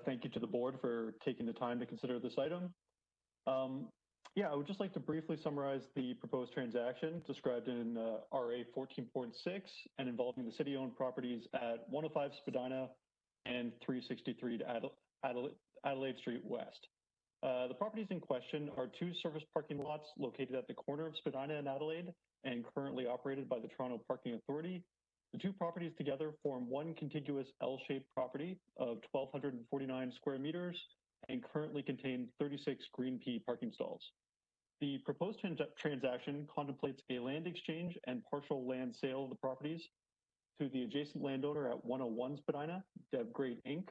thank you to the board for taking the time to consider this item. Yeah, I would just like to briefly summarize the proposed transaction described in RA 14.6 and involving the city-owned properties at 105 Spadina and 363 Adelaide Street West. The properties in question are 2 surface parking lots located at the corner of Spadina and Adelaide and currently operated by the Toronto Parking Authority. The 2 properties together form one contiguous L-shaped property of 1,249 square meters and currently contain 36 green P parking stalls. The proposed transaction contemplates a land exchange and partial land sale of the properties to the adjacent landowner at 101 Spadina, DevGrade Inc.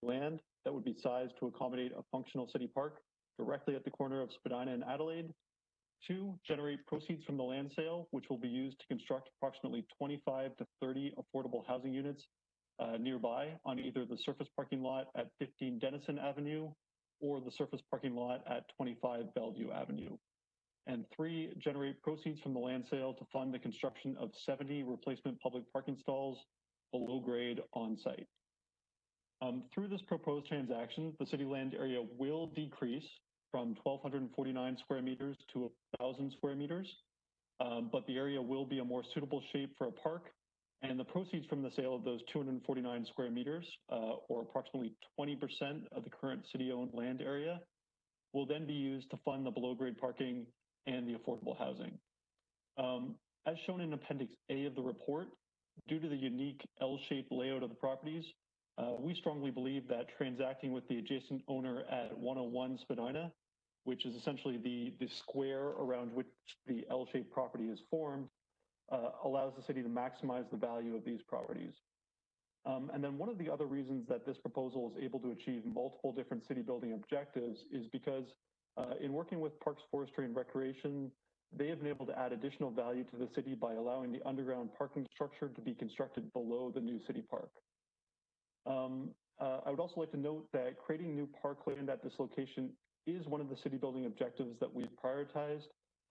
Land that would be sized to accommodate a functional city park directly at the corner of Spadina and Adelaide. 2, generate proceeds from the land sale, which will be used to construct approximately 25 to 30 affordable housing units nearby on either the surface parking lot at 15 Denison Avenue or the surface parking lot at 25 Bellevue Avenue. And 3, generate proceeds from the land sale to fund the construction of 70 replacement public parking stalls below grade on site. Through this proposed transaction, the city land area will decrease from 1,249 square meters to 1,000 square meters, but the area will be a more suitable shape for a park, and the proceeds from the sale of those 249 square meters, or approximately 20% of the current city-owned land area, will then be used to fund the below-grade parking and the affordable housing. As shown in Appendix A of the report, due to the unique L-shaped layout of the properties, we strongly believe that transacting with the adjacent owner at 101 Spadina, which is essentially the square around which the L-shaped property is formed, allows the city to maximize the value of these properties. And then one of the other reasons that this proposal is able to achieve multiple different city building objectives is because in working with Parks, Forestry, and Recreation, they have been able to add additional value to the city by allowing the underground parking structure to be constructed below the new city park. I would also like to note that creating new parkland at this location is one of the city building objectives that we've prioritized,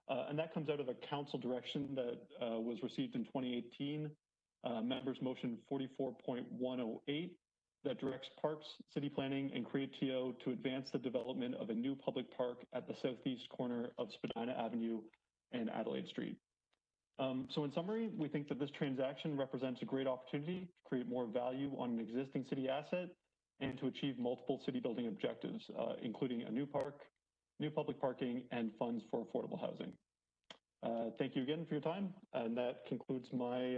and that comes out of a council direction that was received in 2018, members motion 44.108, that directs Parks, City Planning, and CreateTO to advance the development of a new public park at the southeast corner of Spadina Avenue and Adelaide Street. So in summary, we think that this transaction represents a great opportunity to create more value on an existing city asset and to achieve multiple city building objectives, including a new park, new public parking, and funds for affordable housing. Thank you again for your time, and that concludes my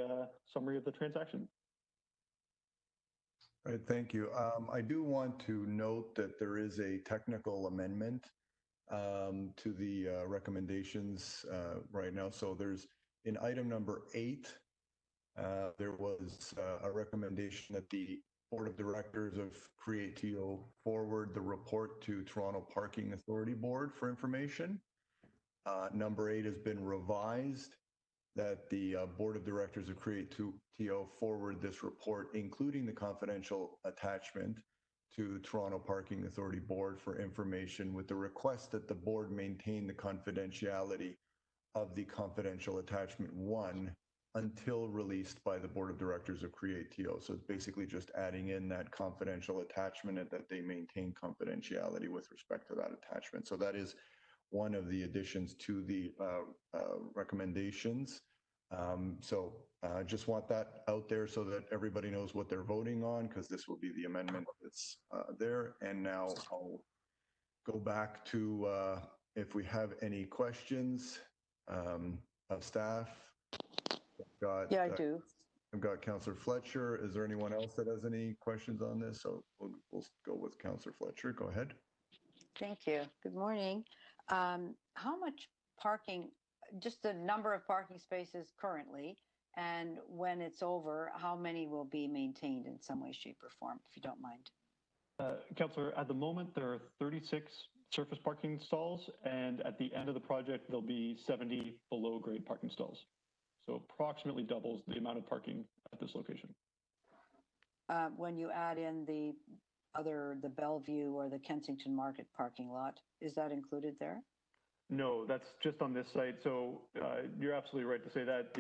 summary of the transaction. All right, thank you. I do want to note that there is a technical amendment to the recommendations right now. So there's in item number 8, there was a recommendation that the Board of Directors of CreateTO forward the report to Toronto Parking Authority Board for information. Number 8 has been revised, that the Board of Directors of CreateTO forward this report, including the confidential attachment, to Toronto Parking Authority Board for information, with the request that the board maintain the confidentiality of the confidential attachment 1 until released by the Board of Directors of CreateTO. So it's basically just adding in that confidential attachment and that they maintain confidentiality with respect to that attachment. So that is one of the additions to the recommendations. So I just want that out there so that everybody knows what they're voting on, because this will be the amendment that's there. And now I'll go back to if we have any questions of staff. Yeah, I do. I've got Councillor Fletcher. Is there anyone else that has any questions on this? So we'll go with Councillor Fletcher. Go ahead. Thank you. Good morning. How much parking, just the number of parking spaces currently, and when it's over, how many will be maintained in some way, shape, or form, if you don't mind? Councillor, at the moment, there are 36 surface parking stalls, and at the end of the project, there'll be 70 below-grade parking stalls. So approximately doubles the amount of parking at this location. When you add in the Bellevue or the Kensington Market parking lot, is that included there? No, that's just on this site. So you're absolutely right to say that.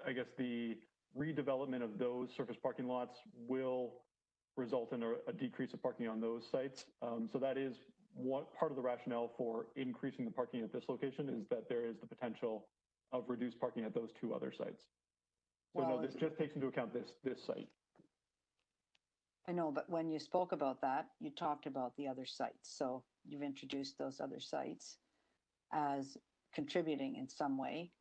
I guess the redevelopment of those surface parking lots will result in a decrease of parking on those sites. So that is one part of the rationale for increasing the parking at this location, is that there is the potential of reduced parking at those 2 other sites. So no, this just takes into account this site. I know, but when you spoke about that, you talked about the other sites. So you've introduced those other sites as contributing in some way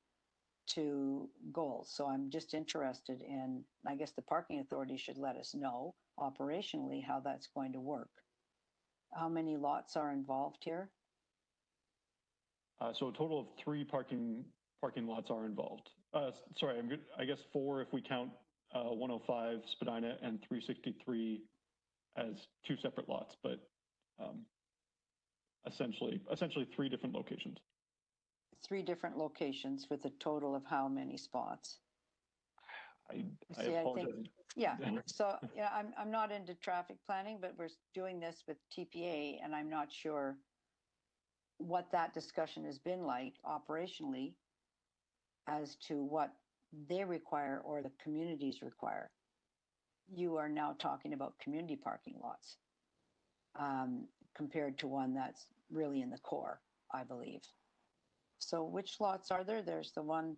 to goals. So I'm just interested in, I guess the parking authority should let us know operationally how that's going to work. How many lots are involved here? So a total of 3 parking lots are involved. Sorry, I guess 4 if we count 105 Spadina and 363 as 2 separate lots, but essentially 3 different locations. 3 different locations with a total of how many spots? I apologize. Yeah. So yeah, I'm not into traffic planning, but we're doing this with TPA, and I'm not sure what that discussion has been like operationally as to what they require or the communities require. You are now talking about community parking lots compared to one that's really in the core, I believe. So which lots are there? There's the one,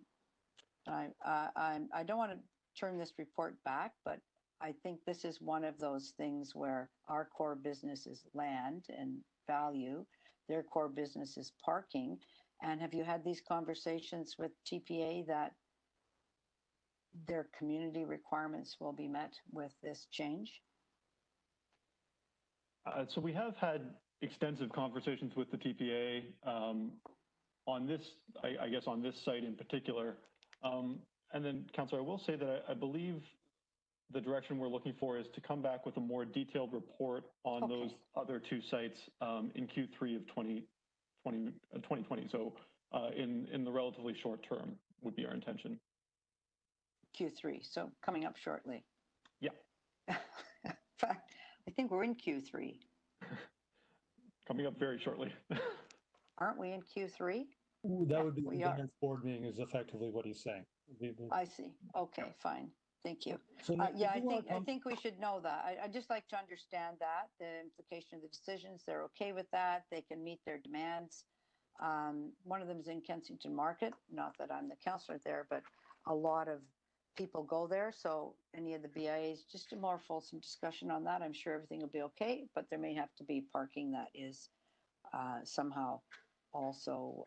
I don't want to turn this report back, but I think this is one of those things where our core business is land and value, their core business is parking. And have you had these conversations with TPA that their community requirements will be met with this change? So we have had extensive conversations with the TPA on this, I guess on this site in particular. And then, Councillor, I will say that I believe the direction we're looking for is to come back with a more detailed report on those other two sites in Q3 of 2020. So in the relatively short term would be our intention. Q3, so coming up shortly. Yeah. In fact, I think we're in Q3. Coming up very shortly. Aren't we in Q3? That would be the next board meeting is effectively what he's saying. I see. Okay, fine. Thank you. So yeah, I think we should know that. I'd just like to understand that, the implication of the decisions. They're okay with that. They can meet their demands. One of them is in Kensington Market. Not that I'm the councillor there, but a lot of people go there. So any of the BIAs, just a more fulsome discussion on that. I'm sure everything will be okay, but there may have to be parking that is somehow also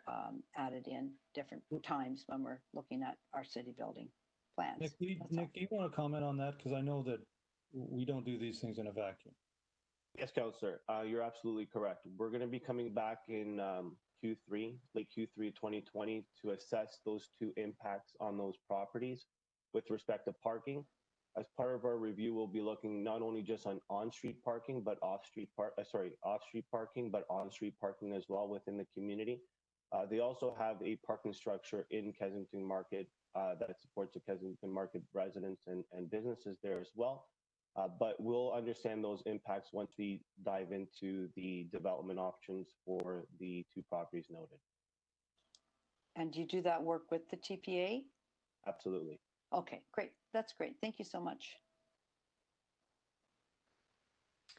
added in different times when we're looking at our city building plans. Nick, do you want to comment on that? Because I know that we don't do these things in a vacuum. Yes, Councillor, you're absolutely correct. We're going to be coming back in Q3, late Q3 2020, to assess those two impacts on those properties with respect to parking. As part of our review, we'll be looking not only just on on-street parking, but off-street parking, but on-street parking as well within the community. They also have a parking structure in Kensington Market that supports the Kensington Market residents and businesses there as well. But we'll understand those impacts once we dive into the development options for the two properties noted. And do you do that work with the TPA? Absolutely. Okay, great. That's great. Thank you so much.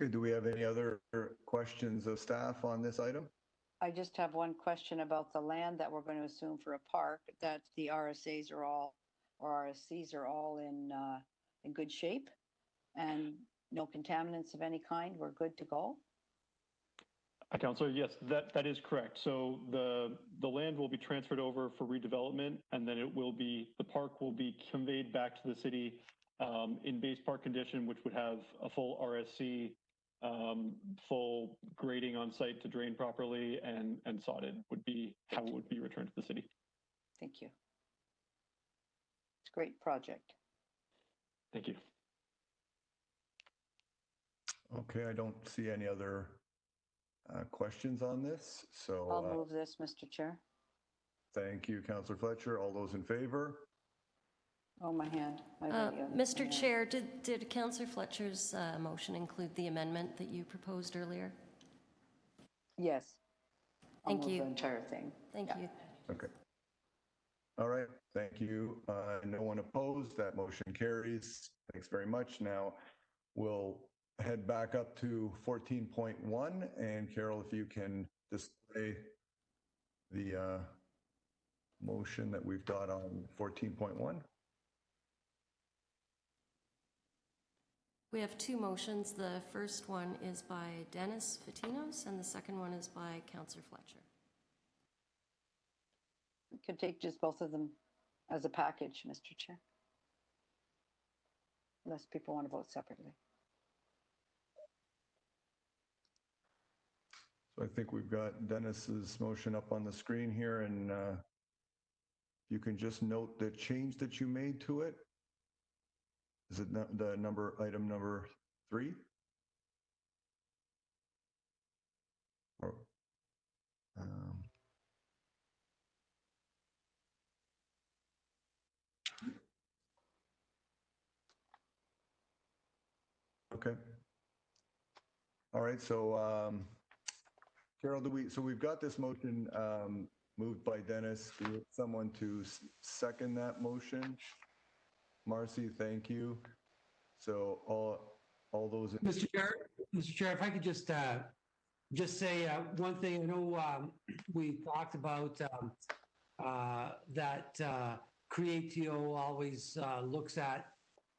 Okay, do we have any other questions of staff on this item? I just have one question about the land that we're going to assume for a park, that the RSAs are all, or RSCs are all in good shape and no contaminants of any kind. We're good to go. Councillor, yes, that is correct. So the land will be transferred over for redevelopment, and then the park will be conveyed back to the city in base park condition, which would have a full RSC, full grading on site to drain properly, and sodded would be how it would be returned to the city. Thank you. It's a great project. Thank you. Okay, I don't see any other questions on this. So I'll move this, Mr. Chair. Thank you, Councillor Fletcher. All those in favor? Oh, my hand. My video. Mr. Chair, did Councillor Fletcher's motion include the amendment that you proposed earlier? Yes. Thank I'll move you. the entire thing. Thank you. Okay. All right, thank you. No one opposed. That motion carries. Thanks very much. Now we'll head back up to 14.1, and Carol, if you can display the motion that we've got on 14.1. We have two motions. The first one is by Dennis Fatinos, and the second one is by Councillor Fletcher. We could take just both of them as a package, Mr. Chair, unless people want to vote separately. So I think we've got Dennis's motion up on the screen here, and you can just note the change that you made to it. Is it the item number 3? Or, okay. All right, so Carol, so we've got this motion moved by Dennis. Do we have someone to second that motion? Marcy, thank you. So all those in Mr. Chair, if I could just say one thing. I know we talked about that CreateTO always looks at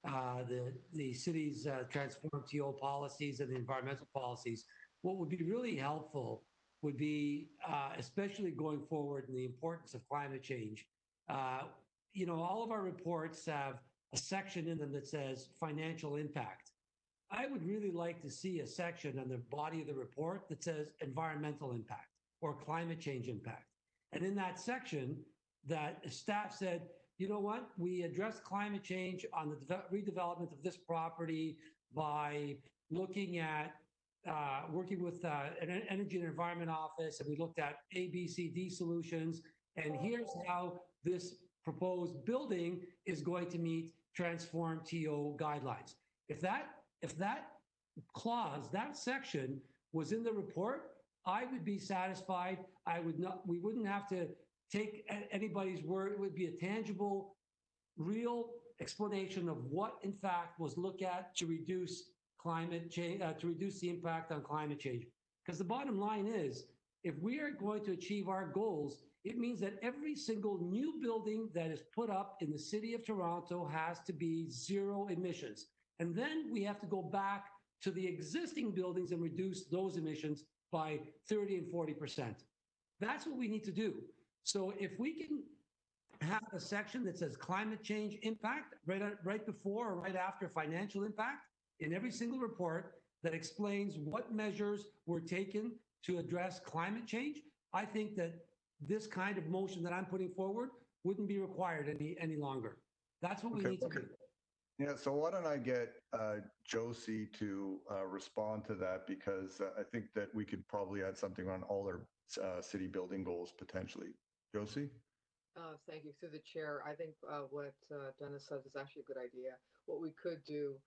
the city's transform TO policies and the environmental policies. What would be really helpful would be, especially going forward in the importance of climate change. All of our reports have a section in them that says financial impact. I would really like to see a section on the body of the report that says environmental impact or climate change impact. And in that section, that staff said, you know what, we addressed climate change on the redevelopment of this property by looking at working with an Energy and Environment Office, and we looked at A, B, C, D solutions, and here's how this proposed building is going to meet transform TO guidelines. If that clause, that section was in the report, I would be satisfied. We wouldn't have to take anybody's word. It would be a tangible, real explanation of what in fact was looked at to reduce climate change, to reduce the impact on climate change. Because the bottom line is, if we are going to achieve our goals, it means that every single new building that is put up in the city of Toronto has to be zero emissions. And then we have to go back to the existing buildings and reduce those emissions by 30 and 40%. That's what we need to do. So if we can have a section that says climate change impact right before or right after financial impact in every single report that explains what measures were taken to address climate change, I think that this kind of motion that I'm putting forward wouldn't be required any longer. That's what we need to do. Yeah, so why don't I get Josie to respond to that, because I think that we could probably add something on all our city building goals potentially. Josie? Thank you. Through the chair, I think what Dennis says is actually a good idea. What we could do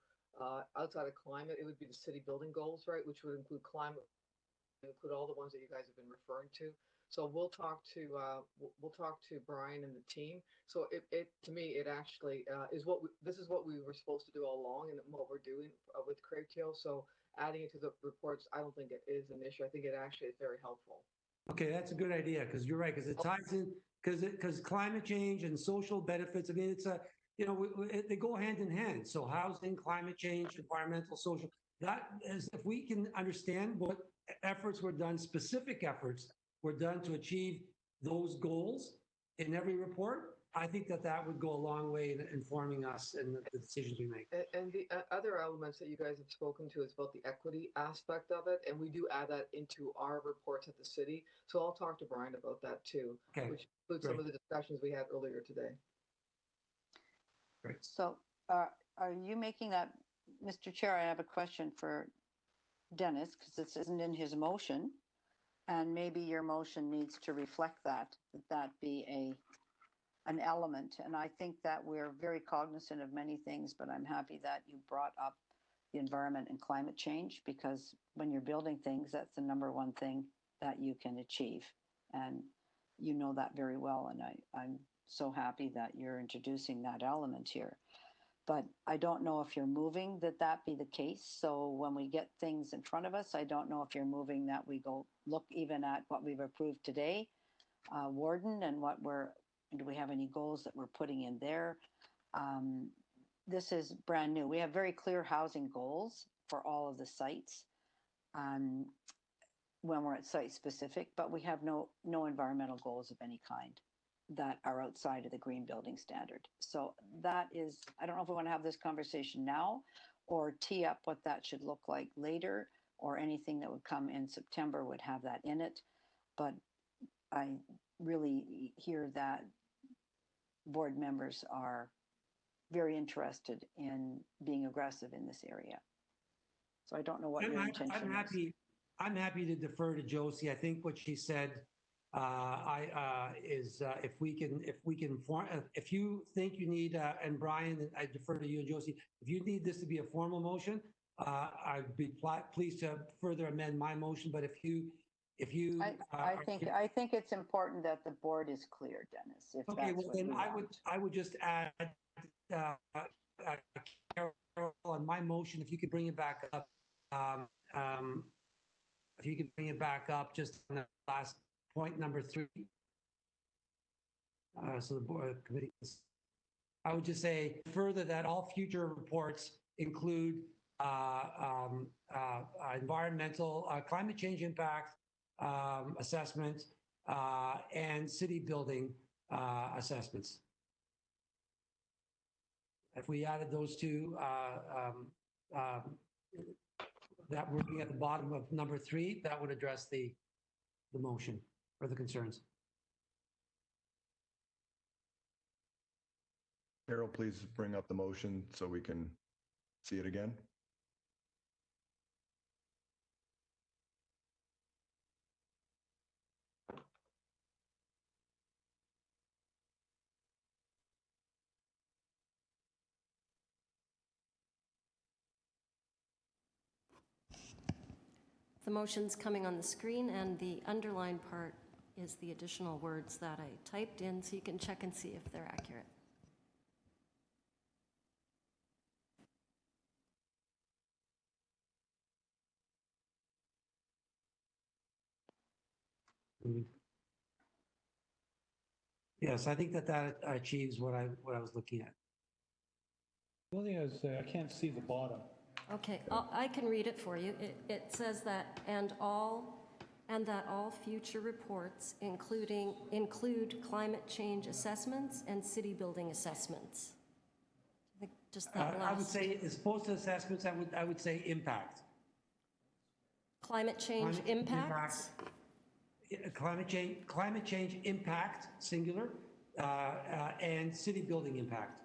outside of climate, it would be the city building goals, right, which would include climate, include all the ones that you guys have been referring to. So we'll talk to Brian and the team. So it to me, it actually is this is what we were supposed to do all along, and what we're doing with CreateTO. So adding it to the reports, I don't think it is an issue. I think it actually is very helpful. Okay, that's a good idea, because you're right, because it ties in, because climate change and social benefits, I mean, it's they go hand in hand. So housing, climate change, environmental, social, that is, if we can understand what efforts were done, specific efforts were done to achieve those goals in every report, I think that would go a long way in informing us in the decisions we make. And the other elements that you guys have spoken to is about the equity aspect of it, and we do add that into our reports at the city. So I'll talk to Brian about that too, okay, which includes some of the discussions we had earlier today. Great. So are you making that, Mr. Chair, I have a question for Dennis, because this isn't in his motion. And maybe your motion needs to reflect that be an element. And I think that we're very cognizant of many things, but I'm happy that you brought up the environment and climate change, because when you're building things, that's the number one thing that you can achieve. And you know that very well. And I'm so happy that you're introducing that element here. But I don't know if you're moving that be the case. So when we get things in front of us, I don't know if you're moving that we go look even at what we've approved today, Warden, and do we have any goals that we're putting in there? This is brand new. We have very clear housing goals for all of the sites when we're at site specific, but we have no environmental goals of any kind that are outside of the green building standard. So that is, I don't know if we want to have this conversation now or tee up what that should look like later, or anything that would come in September would have that in it. But I really hear that board members are very interested in being aggressive in this area. So I don't know what your intention is. I'm happy to defer to Josie. I think what she said if you think you need, and Brian, I defer to you and Josie, if you need this to be a formal motion, I'd be pleased to further amend my motion. But I think it's important that the board is clear, Dennis. Okay, well then I would just add Carol, on my motion, if you could bring it back up, if you could bring it back up just on the last point number 3. So the board committee, I would just say further that all future reports include environmental, climate change impact, assessment and city building assessments. If we added those two, that wording at the bottom of number 3, that would address the motion or the concerns. Carol, please bring up the motion so we can see it again. The motion's coming on the screen, and the underlined part is the additional words that I typed in, so you can check and see if they're accurate. Yes, I think that achieves what I was looking at. The only thing I would say, I can't see the bottom. Okay, I can read it for you. It says that, and that all future reports include climate change assessments and city building assessments. I think just that last. I would say, as opposed to assessments, I would say impact. Climate change impacts? Climate change impact, singular, and city building impact.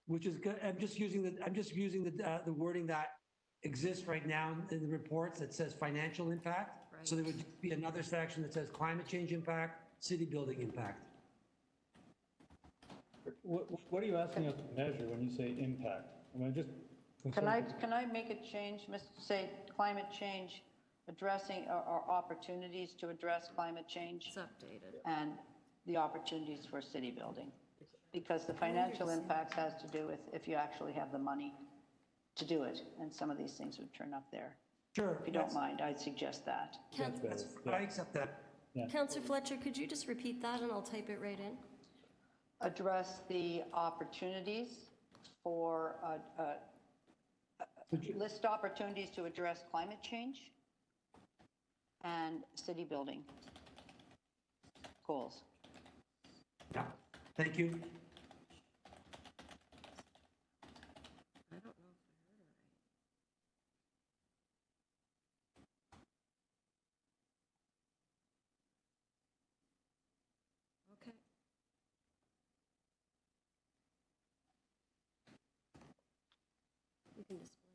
Which is good. I'm just using the wording that exists right now in the reports that says financial impact. Right. So there would be another section that says climate change impact, city building impact. What are you asking us to measure when you say impact? I mean, just can I make a change, say climate change addressing or opportunities to address climate change? It's updated. And the opportunities for city building. Because the financial impacts has to do with if you actually have the money to do it, and some of these things would turn up there. Sure. If you don't mind, I'd suggest that. I accept that. Yeah. Councillor Fletcher, could you just repeat that and I'll type it right in? Address the opportunities for, list opportunities to address climate change and city building goals. Yeah, thank you. I don't know if I heard it right. Okay. You can display it.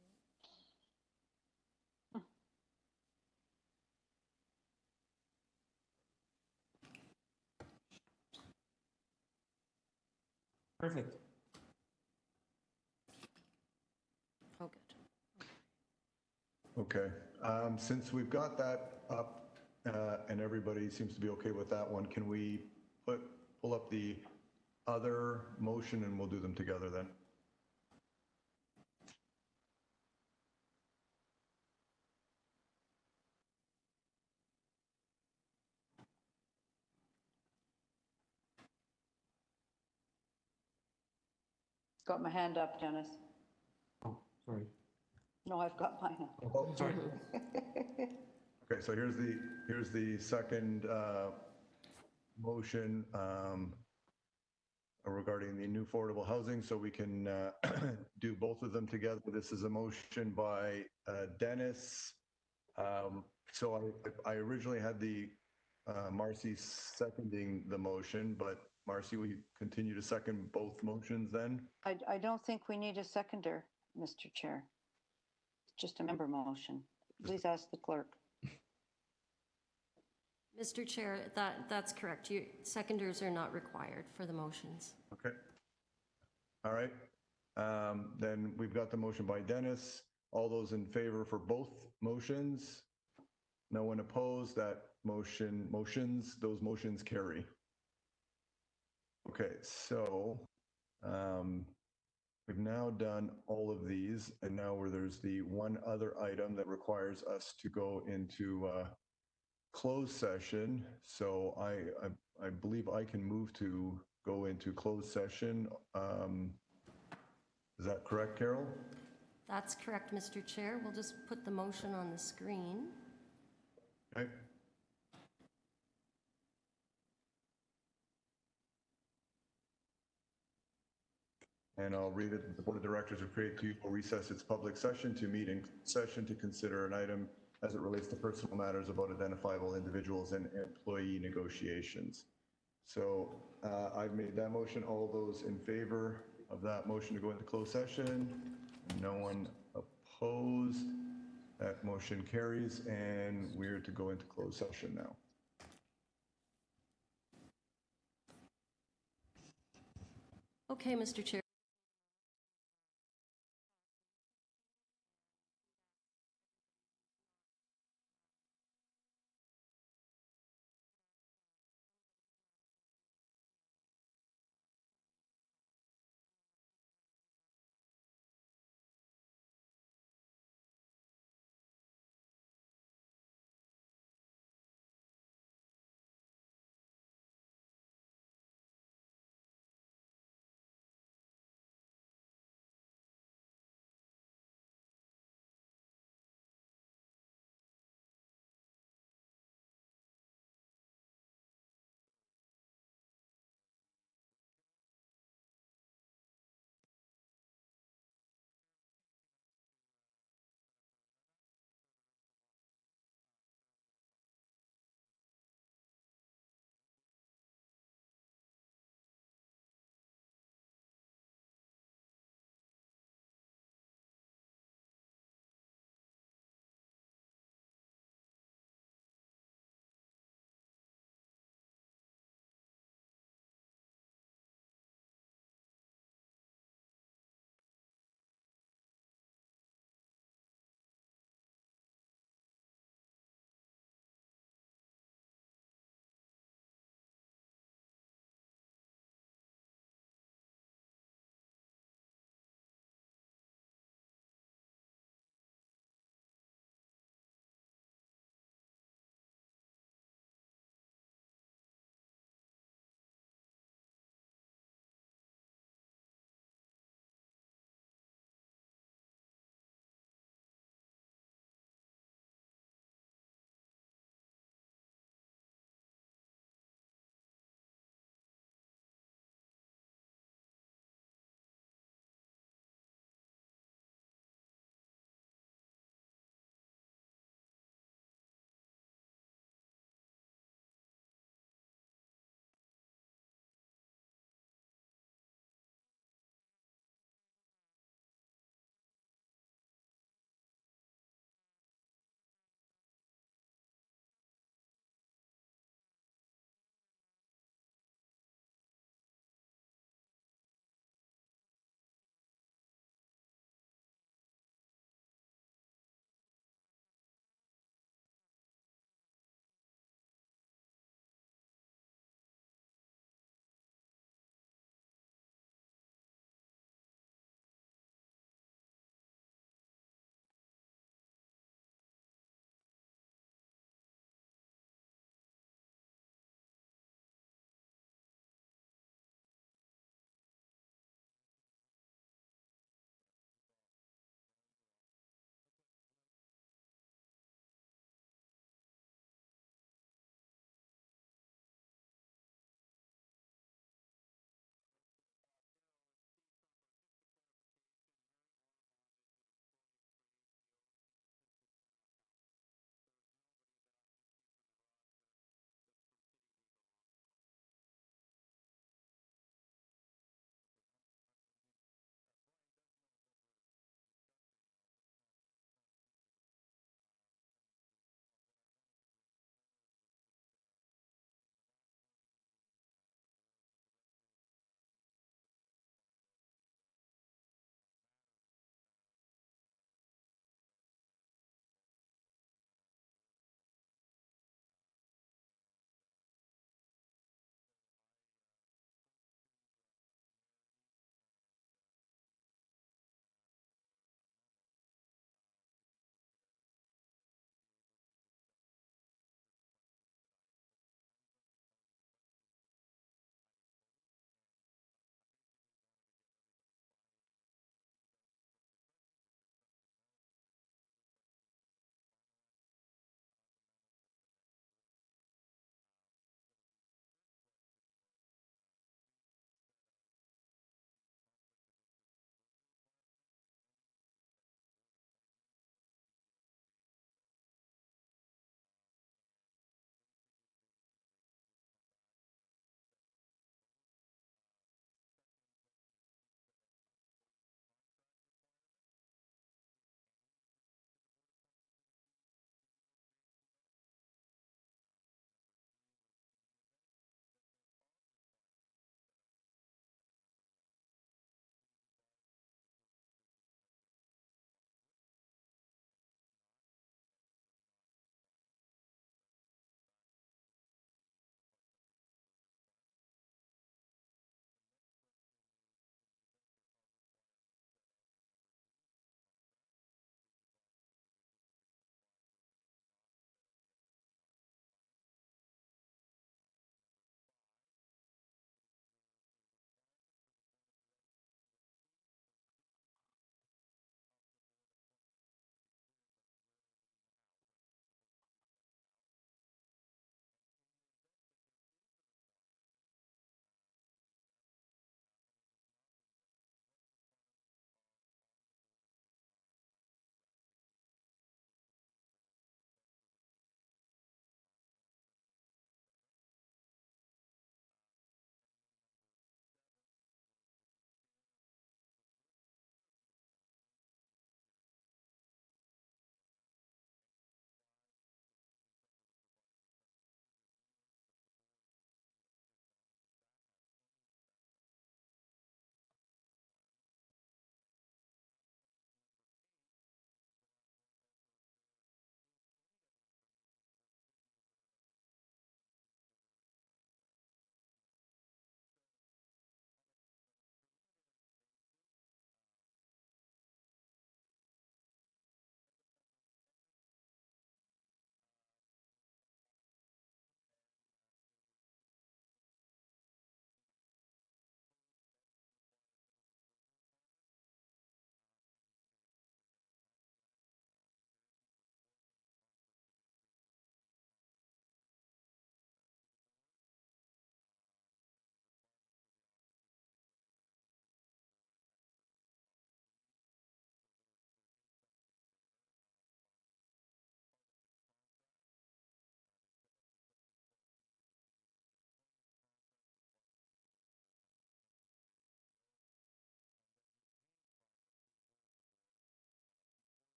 Perfect. Oh, good. Okay, since we've got that up and everybody seems to be okay with that one, can we pull up the other motion and we'll do them together then? Got my hand up, Dennis. Oh, sorry. No, I've got mine up. Oh, sorry. Okay, so here's the second motion regarding the new affordable housing, so we can do both of them together. This is a motion by Dennis. So I originally had the Marcy seconding the motion, but Marcy, will you continue to second both motions then? I don't think we need a seconder, Mr. Chair. It's just a member motion. Please ask the clerk. Mr. Chair, that's correct. Seconders are not required for the motions. Okay. All right. Then we've got the motion by Dennis. All those in favor for both motions? No one opposed. Those motions carry. Okay, so we've now done all of these, and now there's the one other item that requires us to go into closed session. So I believe I can move to go into closed session. Is that correct, Carol? That's correct, Mr. Chair. We'll just put the motion on the screen. Okay. And I'll read it. The Board of Directors of CreateTO will recess its public session to meet in session to consider an item as it relates to personal matters about identifiable individuals and employee negotiations. So I've made that motion. All those in favor of that motion to go into closed session? No one opposed? That motion carries, and we're to go into closed session now. Okay, Mr. Chair.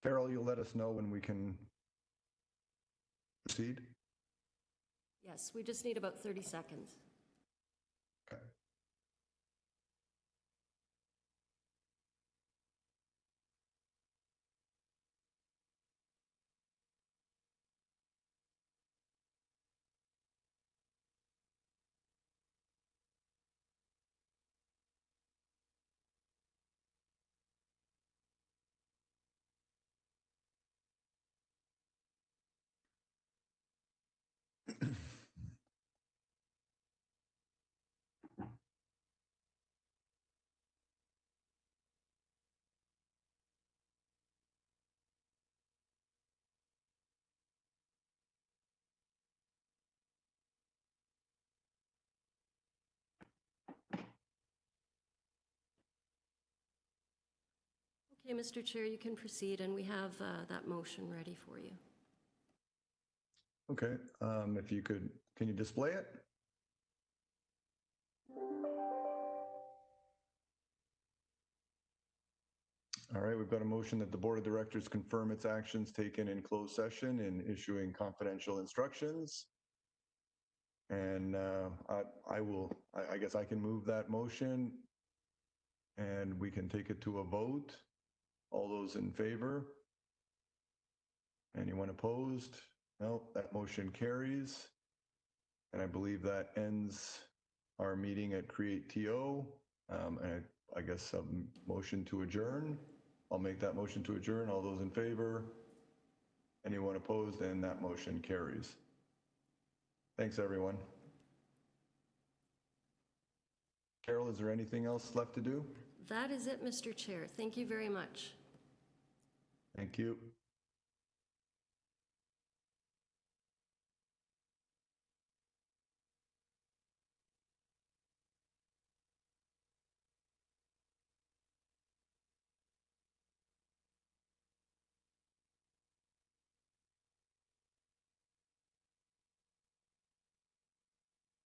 Carol, you'll let us know when we can proceed? Yes, we just need about 30 seconds. Okay. Okay, Mr. Chair, you can proceed, and we have that motion ready for you. Okay, if you could, can you display it? All right, we've got a motion that the Board of Directors confirm its actions taken in closed session in issuing confidential instructions. And I guess I can move that motion and we can take it to a vote. All those in favor? Anyone opposed? No, that motion carries. And I believe that ends our meeting at CreateTO. And I guess a motion to adjourn. I'll make that motion to adjourn. All those in favor? Anyone opposed? And that motion carries. Thanks, everyone. Carol, is there anything else left to do? That is it, Mr. Chair. Thank you very much. Thank you.